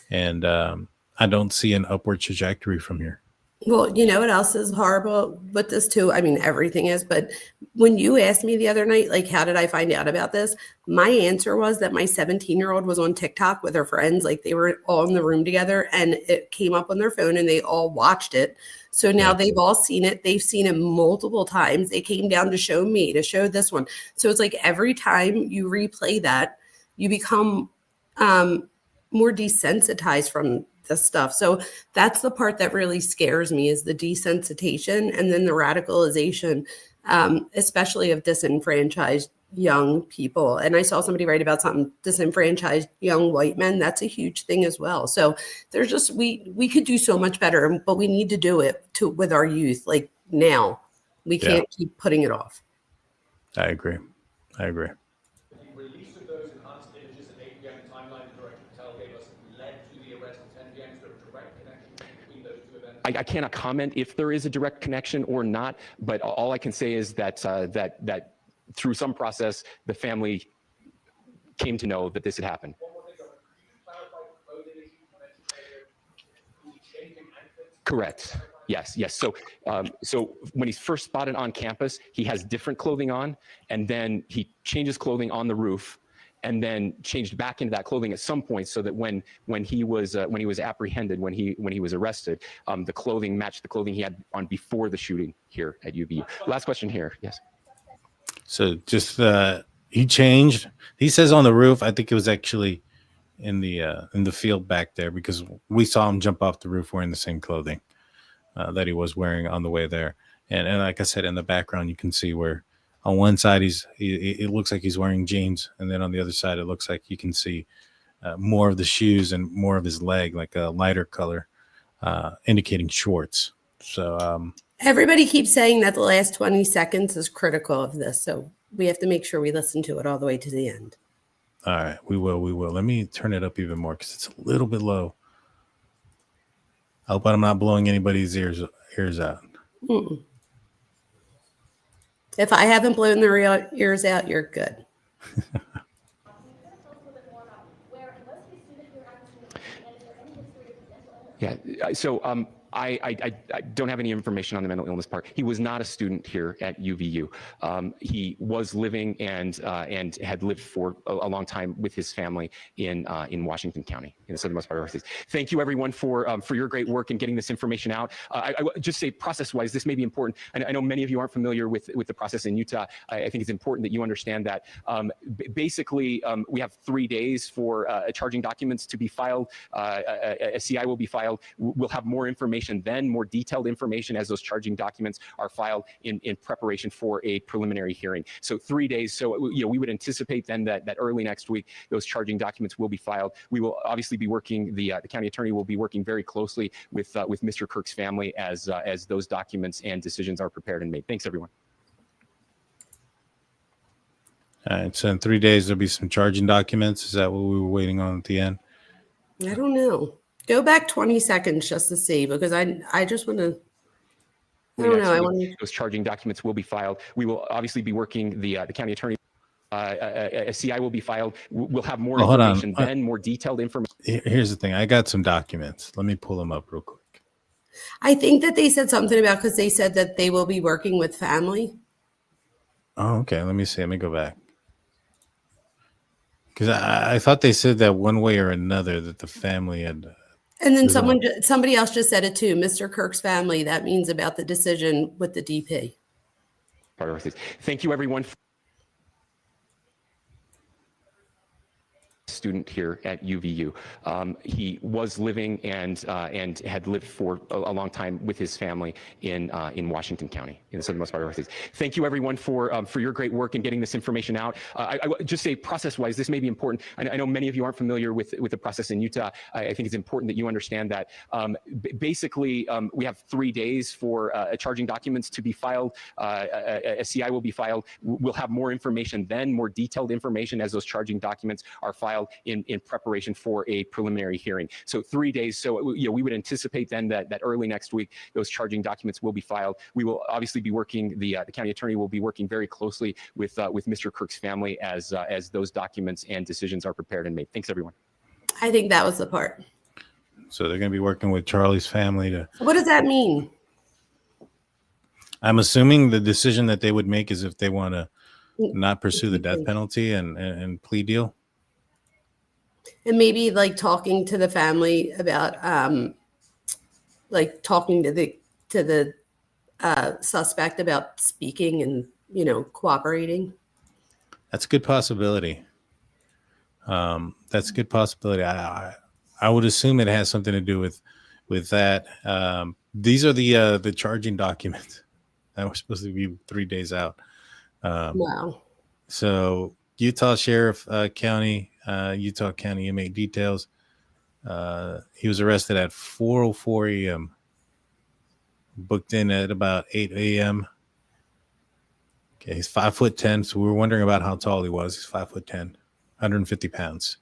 And I don't see an upward trajectory from here. Well, you know what else is horrible with this too? I mean, everything is, but when you asked me the other night, like, how did I find out about this? My answer was that my 17-year-old was on TikTok with her friends. Like, they were all in the room together and it came up on their phone and they all watched it. So now they've all seen it. They've seen it multiple times. They came down to show me, to show this one. So it's like every time you replay that, you become more desensitized from this stuff. So that's the part that really scares me, is the desensitization and then the radicalization, especially of disenfranchised young people. And I saw somebody write about something, disenfranchised young white men. That's a huge thing as well. So there's just, we could do so much better, but we need to do it with our youth. Like, now we can't keep putting it off. I agree. Release of those enhanced images at 8 p.m. timeline that Director Patel gave us led to the arrest at 10 p.m. So a direct connection between those two events. I cannot comment if there is a direct connection or not, but all I can say is that that through some process, the family came to know that this had happened. One more thing, Governor, could you clarify the clothing issue you mentioned earlier? Was he changing outfits? Correct. Yes. So when he's first spotted on campus, he has different clothing on, and then he changes clothing on the roof, and then changed back into that clothing at some point, so that when he was apprehended, when he was arrested, the clothing matched the clothing he had on before the shooting here at UVU. Last question here. Yes. So just he changed. He says on the roof. I think it was actually in the field back there, because we saw him jump off the roof wearing the same clothing that he was wearing on the way there. And like I said, in the background, you can see where on one side it looks like he's wearing jeans, and then on the other side it looks like you can see more of the shoes and more of his leg, like a lighter color, indicating shorts. So Everybody keeps saying that the last 20 seconds is critical of this, so we have to make sure we listen to it all the way to the end. All right, we will. Let me turn it up even more because it's a little bit low. I hope I'm not blowing anybody's ears out. Mm-mm. If I haven't blown their ears out, you're good. Yeah. So I don't have any information on the mental illness part. He was not a student here at UVU. He was living and had lived for a long time with his family in Washington County, in the southernmost part of our state. Thank you, everyone, for your great work in getting this information out. I just say, process-wise, this may be important. I know many of you aren't familiar with the process in Utah. I think it's important that you understand that. Basically, we have 3 days for charging documents to be filed. A CI will be filed. We'll have more information then, more detailed information as those charging documents are filed in preparation for a preliminary hearing. So 3 days. So we would anticipate then that early next week those charging documents will be filed. We will obviously be working. The county attorney will be working very closely with Mr. Kirk's family as those documents and decisions are prepared and made. Thanks, everyone. All right. So in 3 days there'll be some charging documents. Is that what we were waiting on at the end? I don't know. Go back 20 seconds just to see, because I just want to. I don't know. I week, want those charging documents will be filed. We will obviously be working the county attorney. A CI will be filed. We'll have more Well, hold on. information then, more detailed information. Here's the thing. I got some documents. Let me pull them up real quick. I think that they said something about because they said that they will be working with family. Oh, okay. Let me see. Let me go back. Because I thought they said that one way or another that the family had. And then There's somebody else just said it too. Mr. Kirk's family. That means about the decision with the DP. Priorities. Thank you, everyone. Student here at UVU. He was living and had lived for a long time with his family in Washington County, in the southernmost part of Northeast. Thank you, everyone, for your great work in getting this information out. I just say process-wise, this may be important. I know many of you aren't familiar with the process in Utah. I think it's important that you understand that. Basically, we have 3 days for charging documents to be filed. A CI will be filed. We'll have more information then, more detailed information as those charging documents are filed in preparation for a preliminary hearing. So 3 days. So we would anticipate then that early next week those charging documents will be filed. We will obviously be working. The county attorney will be working very closely with Mr. Kirk's family as those documents and decisions are prepared and made. Thanks, everyone. I think that was the part. So they're going to be working with Charlie's family to. What does that mean? I'm assuming the decision that they would make is if they want to not pursue the death penalty and plea deal. And maybe like talking to the family about like talking to the suspect about speaking and cooperating. That's a good possibility. That's a good possibility. I would assume it has something to do with that. These are the charging documents that were supposed to be 3 days out. Wow. So Utah Sheriff County, Utah County inmate details. He was arrested at 4:04 a.m. Booked in at about 8 a.m. Okay, he's 5'10", so we were wondering about how tall he was. He's 5'10", 150 pounds.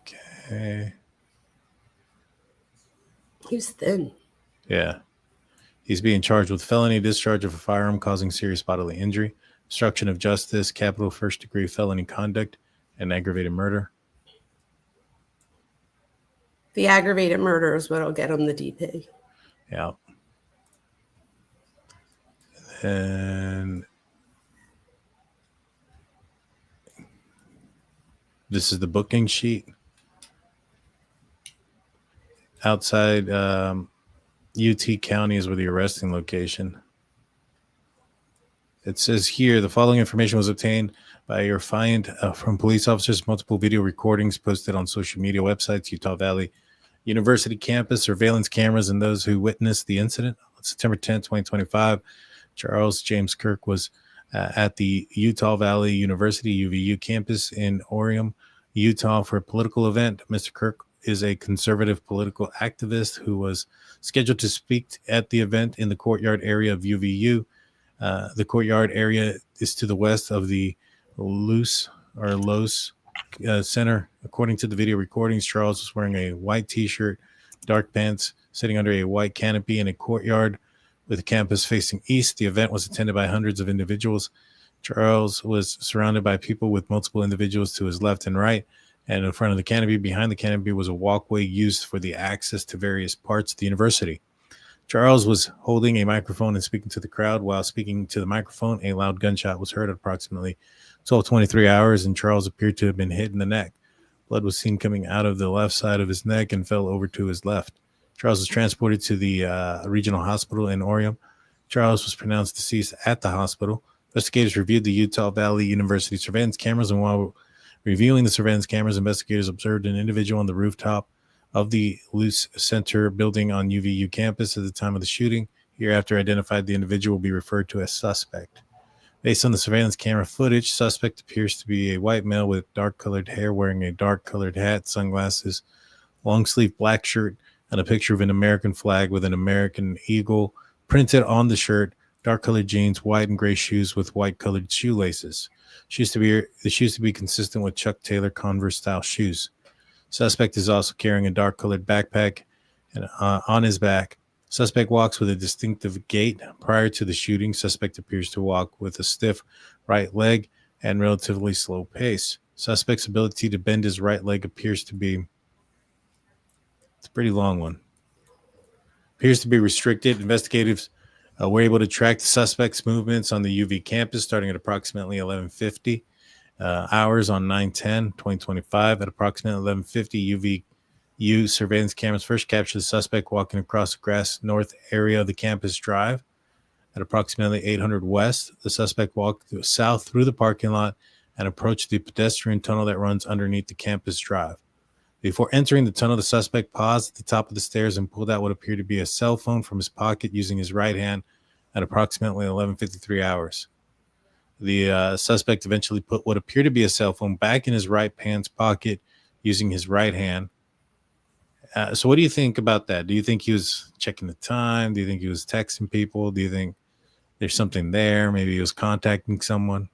Okay. He's thin. Yeah. He's being charged with felony discharge of a firearm causing serious bodily injury, obstruction of justice, capital first-degree felony conduct, and aggravated murder. The aggravated murder is what'll get him the DP. Yeah. And this is the booking sheet. Outside UT County is where the arresting location. It says here, the following information was obtained by your find from police officers, multiple video recordings posted on social media websites, Utah Valley University campus, surveillance cameras, and those who witnessed the incident. On September 10, 2025, Charles James Kirk was at the Utah Valley University, UVU campus in Orem, Utah for a political event. Mr. Kirk is a conservative political activist who was scheduled to speak at the event in the courtyard area of UVU. The courtyard area is to the west of the Los Center. According to the video recordings, Charles was wearing a white t-shirt, dark pants, sitting under a white canopy in a courtyard with the campus facing east. The event was attended by hundreds of individuals. Charles was surrounded by people with multiple individuals to his left and right. And in front of the canopy, behind the canopy, was a walkway used for the access to various parts of the university. Charles was holding a microphone and speaking to the crowd. While speaking to the microphone, a loud gunshot was heard at approximately 12:23 hours, and Charles appeared to have been hit in the neck. Blood was seen coming out of the left side of his neck and fell over to his left. Charles was transported to the regional hospital in Orem. Charles was pronounced deceased at the hospital. Investigators reviewed the Utah Valley University surveillance cameras, and while reviewing the surveillance cameras, investigators observed an individual on the rooftop of the Luce Center building on UVU campus at the time of the shooting. Hereafter identified, the individual will be referred to as suspect. Based on the surveillance camera footage, suspect appears to be a white male with dark-colored hair, wearing a dark-colored hat, sunglasses, long-sleeve black shirt, and a picture of an American flag with an American eagle printed on the shirt, dark-colored jeans, white and gray shoes with white-colored shoelaces. The shoes to be consistent with Chuck Taylor Converse-style shoes. Suspect is also carrying a dark-colored backpack and on his back. Suspect walks with a distinctive gait. Prior to the shooting, suspect appears to walk with a stiff right leg and relatively slow pace. Suspect's ability to bend his right leg appears to be, it's a pretty long one, appears to be restricted. Investigators were able to track the suspect's movements on the UV campus starting at approximately 11:50 hours on 9/10/2025. At approximately 11:50, UVU surveillance cameras first captured the suspect walking across the grass north area of the campus drive. At approximately 800 west, the suspect walked south through the parking lot and approached the pedestrian tunnel that runs underneath the campus drive. Before entering the tunnel, the suspect paused at the top of the stairs and pulled out what appeared to be a cell phone from his pocket using his right hand at approximately 11:53 hours. The suspect eventually put what appeared to be a cell phone back in his right pants pocket using his right hand. So what do you think about that? Do you think he was checking the time? Do you think he was texting people? Do you think there's something there? Maybe he was contacting someone?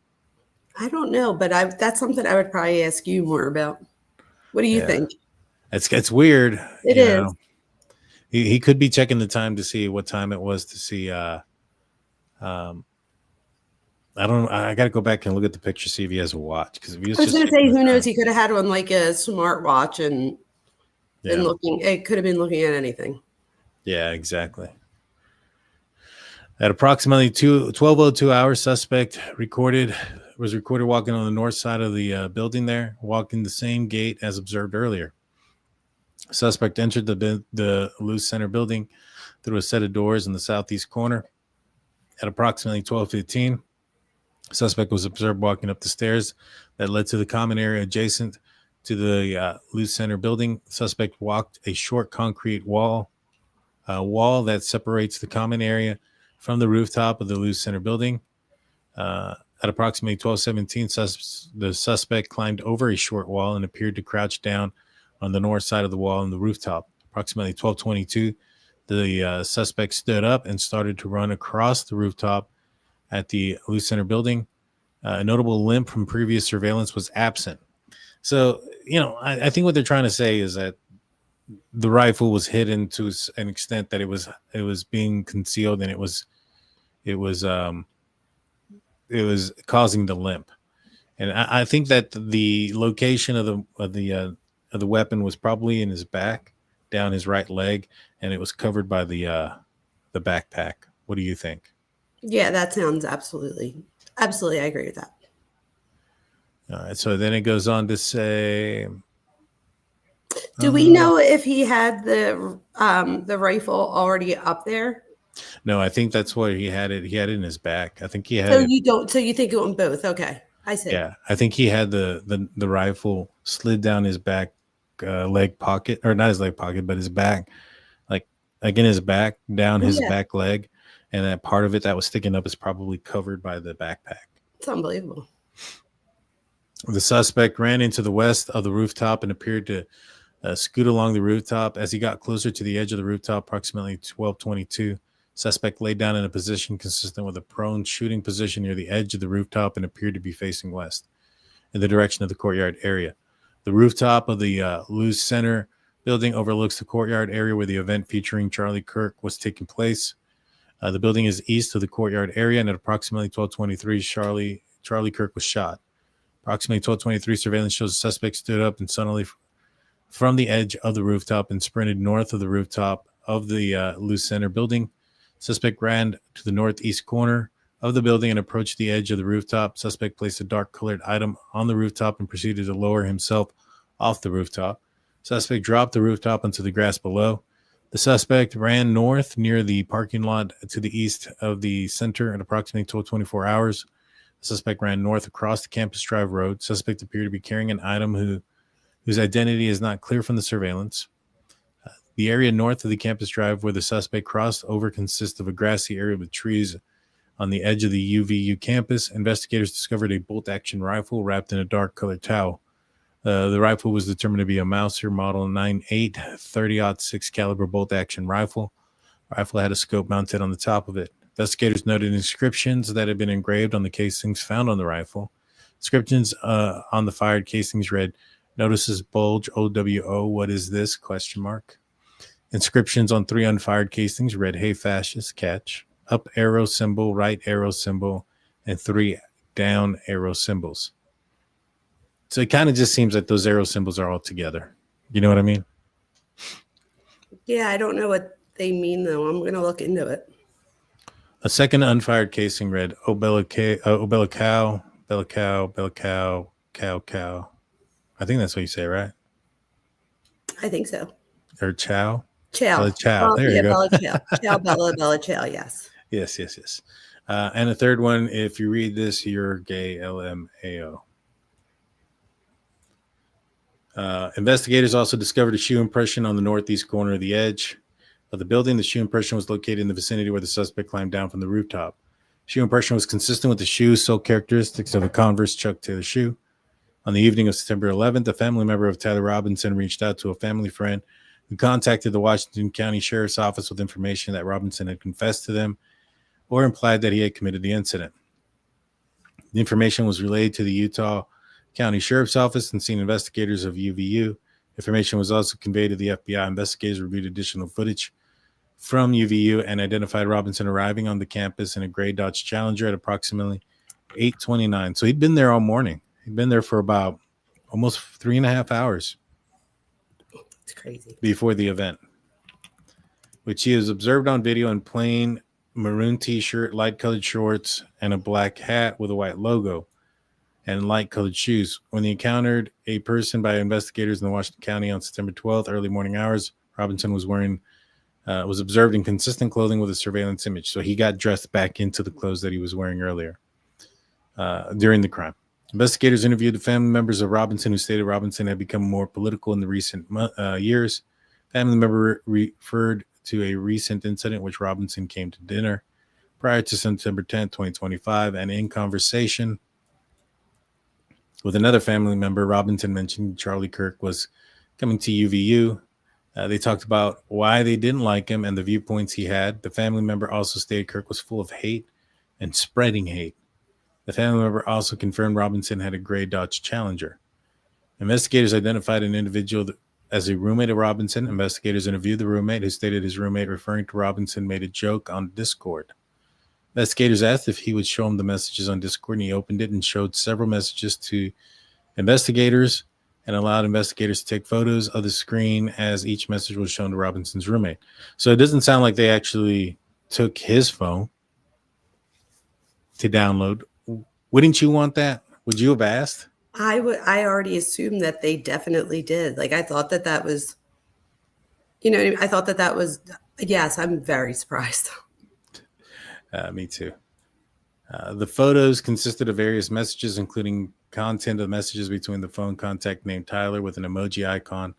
I don't know, but that's something I would probably ask you more about. What do you think? It's weird. It is. Know. He could be checking the time to see what time it was to see. I got to go back and look at the picture, see if he has a watch. Because if he was I was just going to say, checking the who knows? time- He could have had on like a smart watch and been looking. It could have been looking at anything. Yeah, exactly. At approximately 12:02 hours, suspect was recorded walking on the north side of the building there, walking the same gait as observed earlier. Suspect entered the Luz Center building through a set of doors in the southeast corner. At approximately 12:15, suspect was observed walking up the stairs that led to the common area adjacent to the Luz Center building. Suspect walked a short concrete wall that separates the common area from the rooftop of the Luz Center building. At approximately 12:17, the suspect climbed over a short wall and appeared to crouch down on the north side of the wall on the rooftop. Approximately 12:22, the suspect stood up and started to run across the rooftop at the Luz Center building. A notable limp from previous surveillance was absent. So, I think what they're trying to say is that the rifle was hidden to an extent that it was being concealed, and it was causing the limp. And I think that the location of the weapon was probably in his back, down his right leg, and it was covered by the backpack. What do you think? Yeah, that sounds absolutely. I agree with that. All right. So then it goes on to say, do we know if he had the rifle already up there? No, I think that's what he had it. He had it in his back. I think he had So it. you don't. So you think it went both? Okay, I see. Yeah, I think he had the rifle slid down his back leg pocket, or not his leg pocket, but his back, like in his back, down his back leg, and that part of it that was sticking up is probably covered by the backpack. It's unbelievable. The suspect ran into the west of the rooftop and appeared to scoot along the rooftop. As he got closer to the edge of the rooftop, approximately 12:22, suspect laid down in a position consistent with a prone shooting position near the edge of the rooftop and appeared to be facing west in the direction of the courtyard area. The rooftop of the Luz Center building overlooks the courtyard area where the event featuring Charlie Kirk was taking place. The building is east of the courtyard area, and at approximately 12:23, Charlie Kirk was shot. Approximately 12:23, surveillance shows the suspect stood up and suddenly from the edge of the rooftop and sprinted north of the rooftop of the Luz Center building. Suspect ran to the northeast corner of the building and approached the edge of the rooftop. Suspect placed a dark-colored item on the rooftop and proceeded to lower himself off the rooftop. Suspect dropped the rooftop onto the grass below. The suspect ran north near the parking lot to the east of the center at approximately 12:24 hours. The suspect ran north across the Campus Drive Road. Suspect appeared to be carrying an item whose identity is not clear from the surveillance. The area north of the Campus Drive where the suspect crossed over consists of a grassy area with trees on the edge of the UVU campus. Investigators discovered a bolt-action rifle wrapped in a dark-colored towel. The rifle was determined to be a Mauser Model 9.8 30-06 caliber bolt-action rifle. The rifle had a scope mounted on the top of it. Investigators noted inscriptions that had been engraved on the casings found on the rifle. Inscriptions on the fired casings read, "Notices bulge, OWO, what is this?" ? Inscriptions on 3 unfired casings read, "Hey, fascist, catch." Up arrow symbol, right arrow symbol, and 3 down arrow symbols. So it kind of just seems that those arrow symbols are all together. You know what I mean? Yeah, I don't know what they mean, though. I'm going to look into it. A second unfired casing read, Obelicow, Bellicow, cow. I think that's what you say, right? I think so. Or chow? Chow. Chow. There you go. Bella Chow. Chow, Bella Chow, yes. Yes. And a third one, if you read this, you're gay, LMAO. Investigators also discovered a shoe impression on the northeast corner of the edge of the building. The shoe impression was located in the vicinity where the suspect climbed down from the rooftop. Shoe impression was consistent with the shoe's sole characteristics of a Converse Chuck Taylor shoe. On the evening of September 11th, a family member of Tyler Robinson reached out to a family friend who contacted the Washington County Sheriff's Office with information that Robinson had confessed to them or implied that he had committed the incident. The information was relayed to the Utah County Sheriff's Office and senior investigators of UVU. Information was also conveyed to the FBI. Investigators reviewed additional footage from UVU and identified Robinson arriving on the campus in a gray Dodge Challenger at approximately 8:29. So he'd been there all morning. He'd been there for about almost 3.5 hours. It's crazy. Before the event, which he is observed on video in plain maroon t-shirt, light colored shorts, and a black hat with a white logo and light colored shoes. When he encountered a person by investigators in the Washington County on September 12th, early morning hours, Robinson was observed in consistent clothing with a surveillance image. So he got dressed back into the clothes that he was wearing earlier during the crime. Investigators interviewed the family members of Robinson, who stated Robinson had become more political in the recent years. Family member referred to a recent incident which Robinson came to dinner prior to September 10th, 2025, and in conversation with another family member, Robinson mentioned Charlie Kirk was coming to UVU. They talked about why they didn't like him and the viewpoints he had. The family member also stated Kirk was full of hate and spreading hate. The family member also confirmed Robinson had a gray Dodge Challenger. Investigators identified an individual as a roommate of Robinson. Investigators interviewed the roommate, who stated his roommate, referring to Robinson, made a joke on Discord. Investigators asked if he would show them the messages on Discord, and he opened it and showed several messages to investigators and allowed investigators to take photos of the screen as each message was shown to Robinson's roommate. So it doesn't sound like they actually took his phone to download. Wouldn't you want that? Would you have asked? I already assumed that they definitely did. Like, I thought that was, I thought that was, yes, I'm very surprised. Me too. The photos consisted of various messages, including content of messages between the phone contact named Tyler with an emoji icon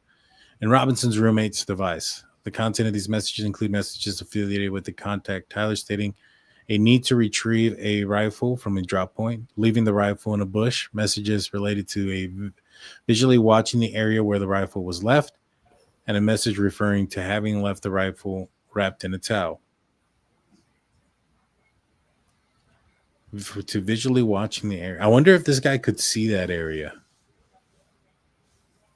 and Robinson's roommate's device. The content of these messages include messages affiliated with the contact Tyler, stating a need to retrieve a rifle from a drop point, leaving the rifle in a bush, messages related to a visually watching the area where the rifle was left, and a message referring to having left the rifle wrapped in a towel. To visually watching the area. I wonder if this guy could see that area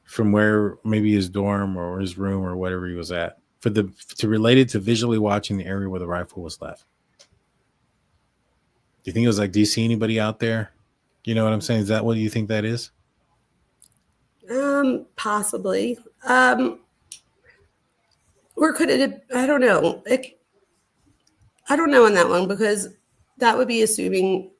from where maybe his dorm or his room or whatever he was at, to relate it to visually watching the area where the rifle was left. Do you think it was like, do you see anybody out there? You know what I'm saying? Is that what you think that is? Possibly. Or could it, I don't know. I don't know on that one, because that would be assuming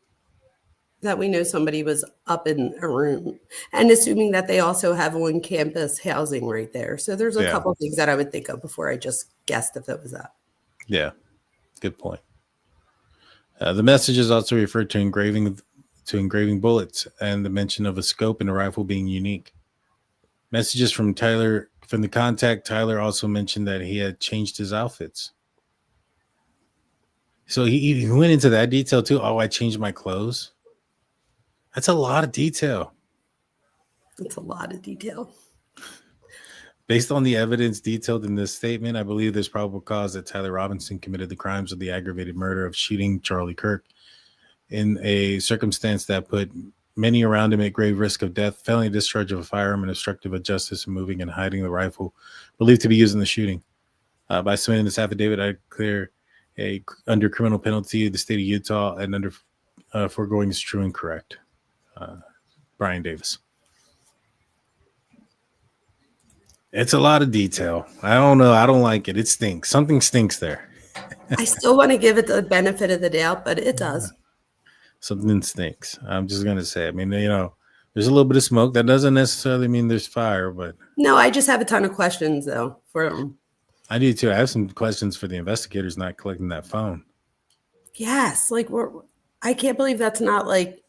that we know somebody was up in a room and assuming that they also have on campus housing right there. So there's a couple of things that I would think of before I just guessed if that was that. Yeah. Good point. The messages also referred to engraving bullets and the mention of a scope and a rifle being unique. Messages from the contact Tyler also mentioned that he had changed his outfits. So he went into that detail too. Oh, I changed my clothes. That's a lot of detail. It's a lot of detail. Based on the evidence detailed in this statement, I believe there's probable cause that Tyler Robinson committed the crimes of the aggravated murder of shooting Charlie Kirk in a circumstance that put many around him at grave risk of death, felony discharge of a firearm, and obstructive of justice in moving and hiding the rifle believed to be used in the shooting. By submitting this affidavit, I declare under criminal penalty of the state of Utah and under foregoing is true and correct. Brian Davis. It's a lot of detail. I don't know. I don't like it. It stinks. Something stinks there. I still want to give it the benefit of the doubt, but it does. Something stinks. I'm just going to say, I mean, there's a little bit of smoke. That doesn't necessarily mean there's fire, but. No, I just have a ton of questions, though, for them. I do, too. I have some questions for the investigators not collecting that phone. Yes. Like, I can't believe that's not like,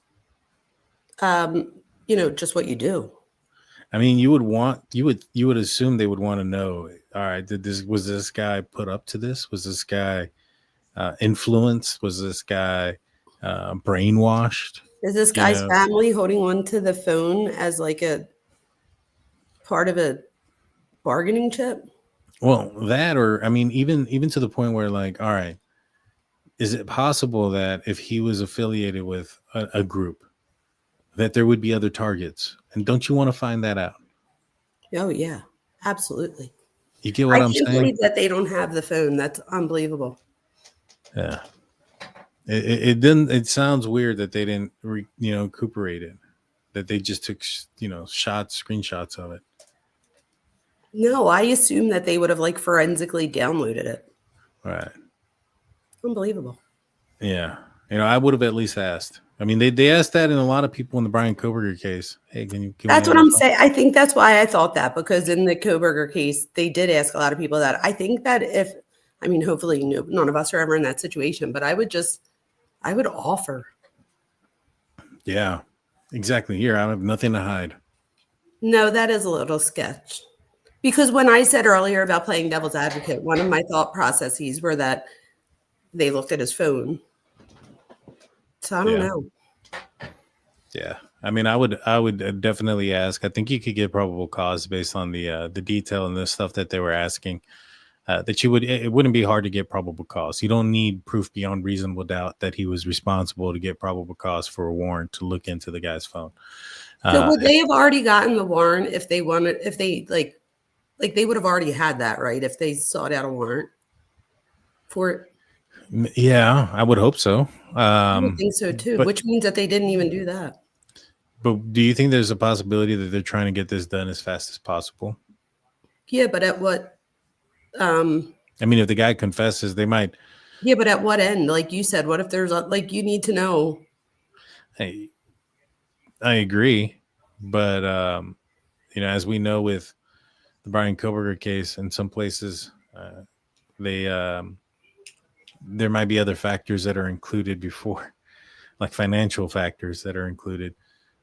just what you do. I mean, you would assume they would want to know, all right, was this guy put up to this? Was this guy influenced? Was this guy brainwashed? Is this guy's family holding on to the phone as like a part of a bargaining chip? Well, that, or I mean, even to the point where, like, all right, is it possible that if he was affiliated with a group, that there would be other targets? And don't you want to find that out? Oh, yeah, absolutely. You get what I'm saying? I can't believe that they don't have the phone. That's unbelievable. Yeah. It didn't. It sounds weird that they didn't, recuperate it. That they just took, screenshots of it. No, I assume that they would have like forensically downloaded it. Right. Unbelievable. Yeah. I would have at least asked. I mean, they asked that in a lot of people in the Bryan Kohberger case. Hey, can that's what I'm saying. I think that's why I thought that, because in the Kohberger case, they did ask a lot of people that. I think that hopefully none of us are ever in that situation, but I would offer. Yeah, exactly. Here, I have nothing to hide. No, that is a little sketch. Because when I said earlier about playing devil's advocate, one of my thought processes were that they looked at his phone. So I don't know. Yeah. I mean, I would definitely ask. I think you could get probable cause based on the detail and the stuff that they were asking. It wouldn't be hard to get probable cause. You don't need proof beyond reasonable doubt that he was responsible to get probable cause for a warrant to look into the guy's phone. So would they have already gotten the warrant if they wanted? If they like they would have already had that, right? If they sought out a warrant for it. Yeah, I would hope so. I would think so too, which means that they didn't even do that. But do you think there's a possibility that they're trying to get this done as fast as possible? Yeah, but at what? I mean, if the guy confesses, they might. Yeah, but at what end? Like you said, what if there's you need to know? Hey, I agree, but as we know with the Bryan Kohberger case, in some places, there might be other factors that are included before, like financial factors that are included,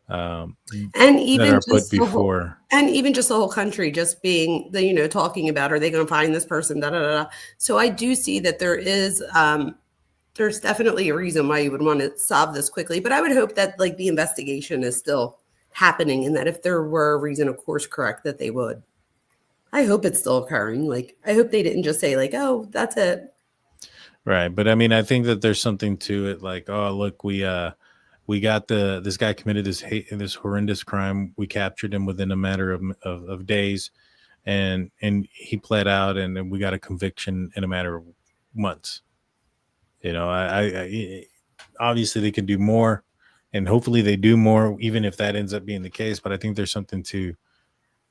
and even that are just put before, and even just the whole country just being talking about, are they going to find this person? Da, da, da, da. So I do see that there is there's definitely a reason why you would want to solve this quickly, but I would hope that the investigation is still happening, and that if there were a reason to course correct, that they would. I hope it's still occurring. I hope they didn't just say oh, that's it. Right. But I mean, I think that there's something to it. Like, oh, look, we got this guy committed this horrendous crime. We captured him within a matter of days, and he pled out, and then we got a conviction in a matter of months. I obviously they could do more, and hopefully they do more, even if that ends up being the case. But I think there's something to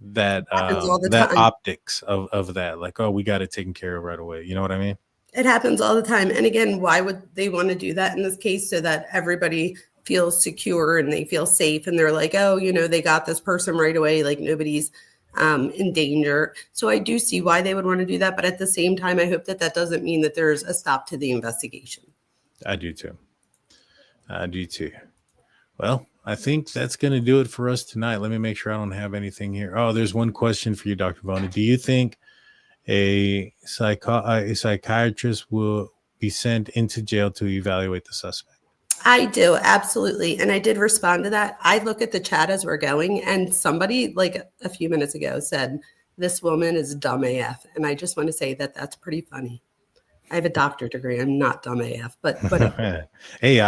that optics of that. Like, oh, we got it taken care of right away. You know what I mean? It happens all the time. And again, why would they want to do that in this case? So that everybody feels secure and they feel safe. And they're like, oh, they got this person right away. Like nobody's in danger. So I do see why they would want to do that. But at the same time, I hope that doesn't mean that there's a stop to the investigation. I do too. Well, I think that's going to do it for us tonight. Let me make sure I don't have anything here. Oh, there's one question for you, Dr. Vona. Do you think a psychiatrist will be sent into jail to evaluate the suspect? I do, absolutely. And I did respond to that. I look at the chat as we're going, and somebody a few minutes ago said, this woman is dumb AF. And I just want to say that that's pretty funny. I have a doctorate degree. I'm not dumb AF, but Hey,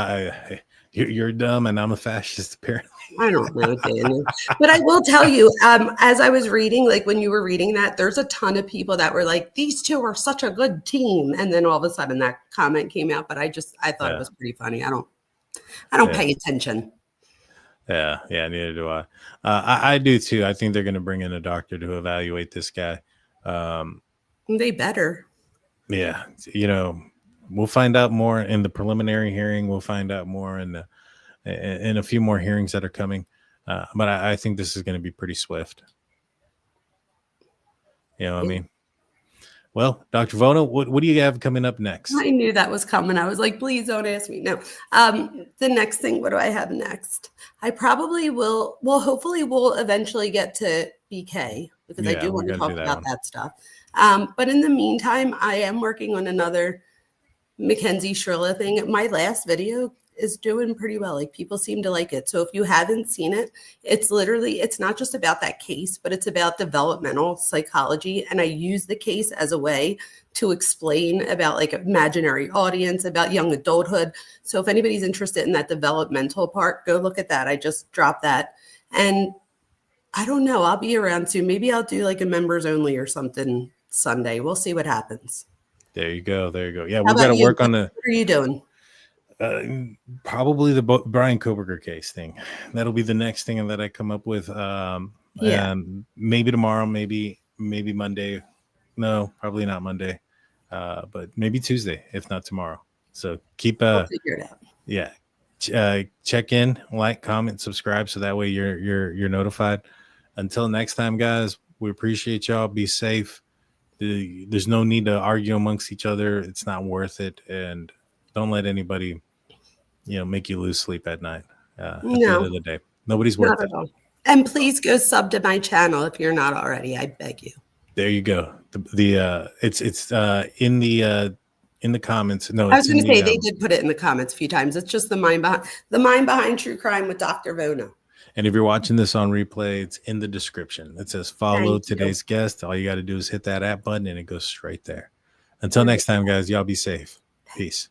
You're dumb and I'm a fascist, apparently. I don't know, Daniel. But I will tell you, as I was reading, like when you were reading that, there's a ton of people that were like, these two are such a good team. And then all of a sudden that comment came out. But I thought it was pretty funny. I don't pay attention. Yeah, neither do I. I do too. I think they're going to bring in a doctor to evaluate this guy. They better. Yeah, we'll find out more in the preliminary hearing. We'll find out more in a few more hearings that are coming. But I think this is going to be pretty swift. You know what I mean? Well, Dr. Vona, what do you have coming up next? I knew that was coming. I was like, please don't ask me. No. The next thing, what do I have next? I probably will. Well, hopefully we'll eventually get to BK because I do want to talk about that stuff. But in the meantime, I am working on another Mackenzie Shrilla thing. My last video is doing pretty well. Like people seem to like it. So if you haven't seen it, it's not just about that case, but it's about developmental psychology. And I use the case as a way to explain about like imaginary audience, about young adulthood. So if anybody's interested in that developmental part, go look at that. I just dropped that. And I don't know, I'll be around soon. Maybe I'll do like a members only or something Sunday. We'll see what happens. There you go. Yeah, we've got to work on What are you doing? Probably the Bryan Kohberger case thing. That'll be the next thing that I come up with. And maybe tomorrow, maybe Monday. No, probably not Monday. But maybe Tuesday, if not tomorrow. So keep I'll figure it out. Yeah. Check in, like, comment, subscribe, so that way you're notified. Until next time, guys, we appreciate y'all. Be safe. There's no need to argue amongst each other. It's not worth it. And don't let anybody, make you lose sleep at night. At the end of the day, nobody's worth it. And please go sub to my channel if you're not already. I beg you. There you go. It's in the comments. No, I was going to say they did put it in the comments a few times. It's just the mind behind true crime with Dr. Vona. And if you're watching this on replay, it's in the description. It says follow today's guest. All you got to do is hit that app button and it goes straight there. Until next time, guys, y'all be safe. Peace.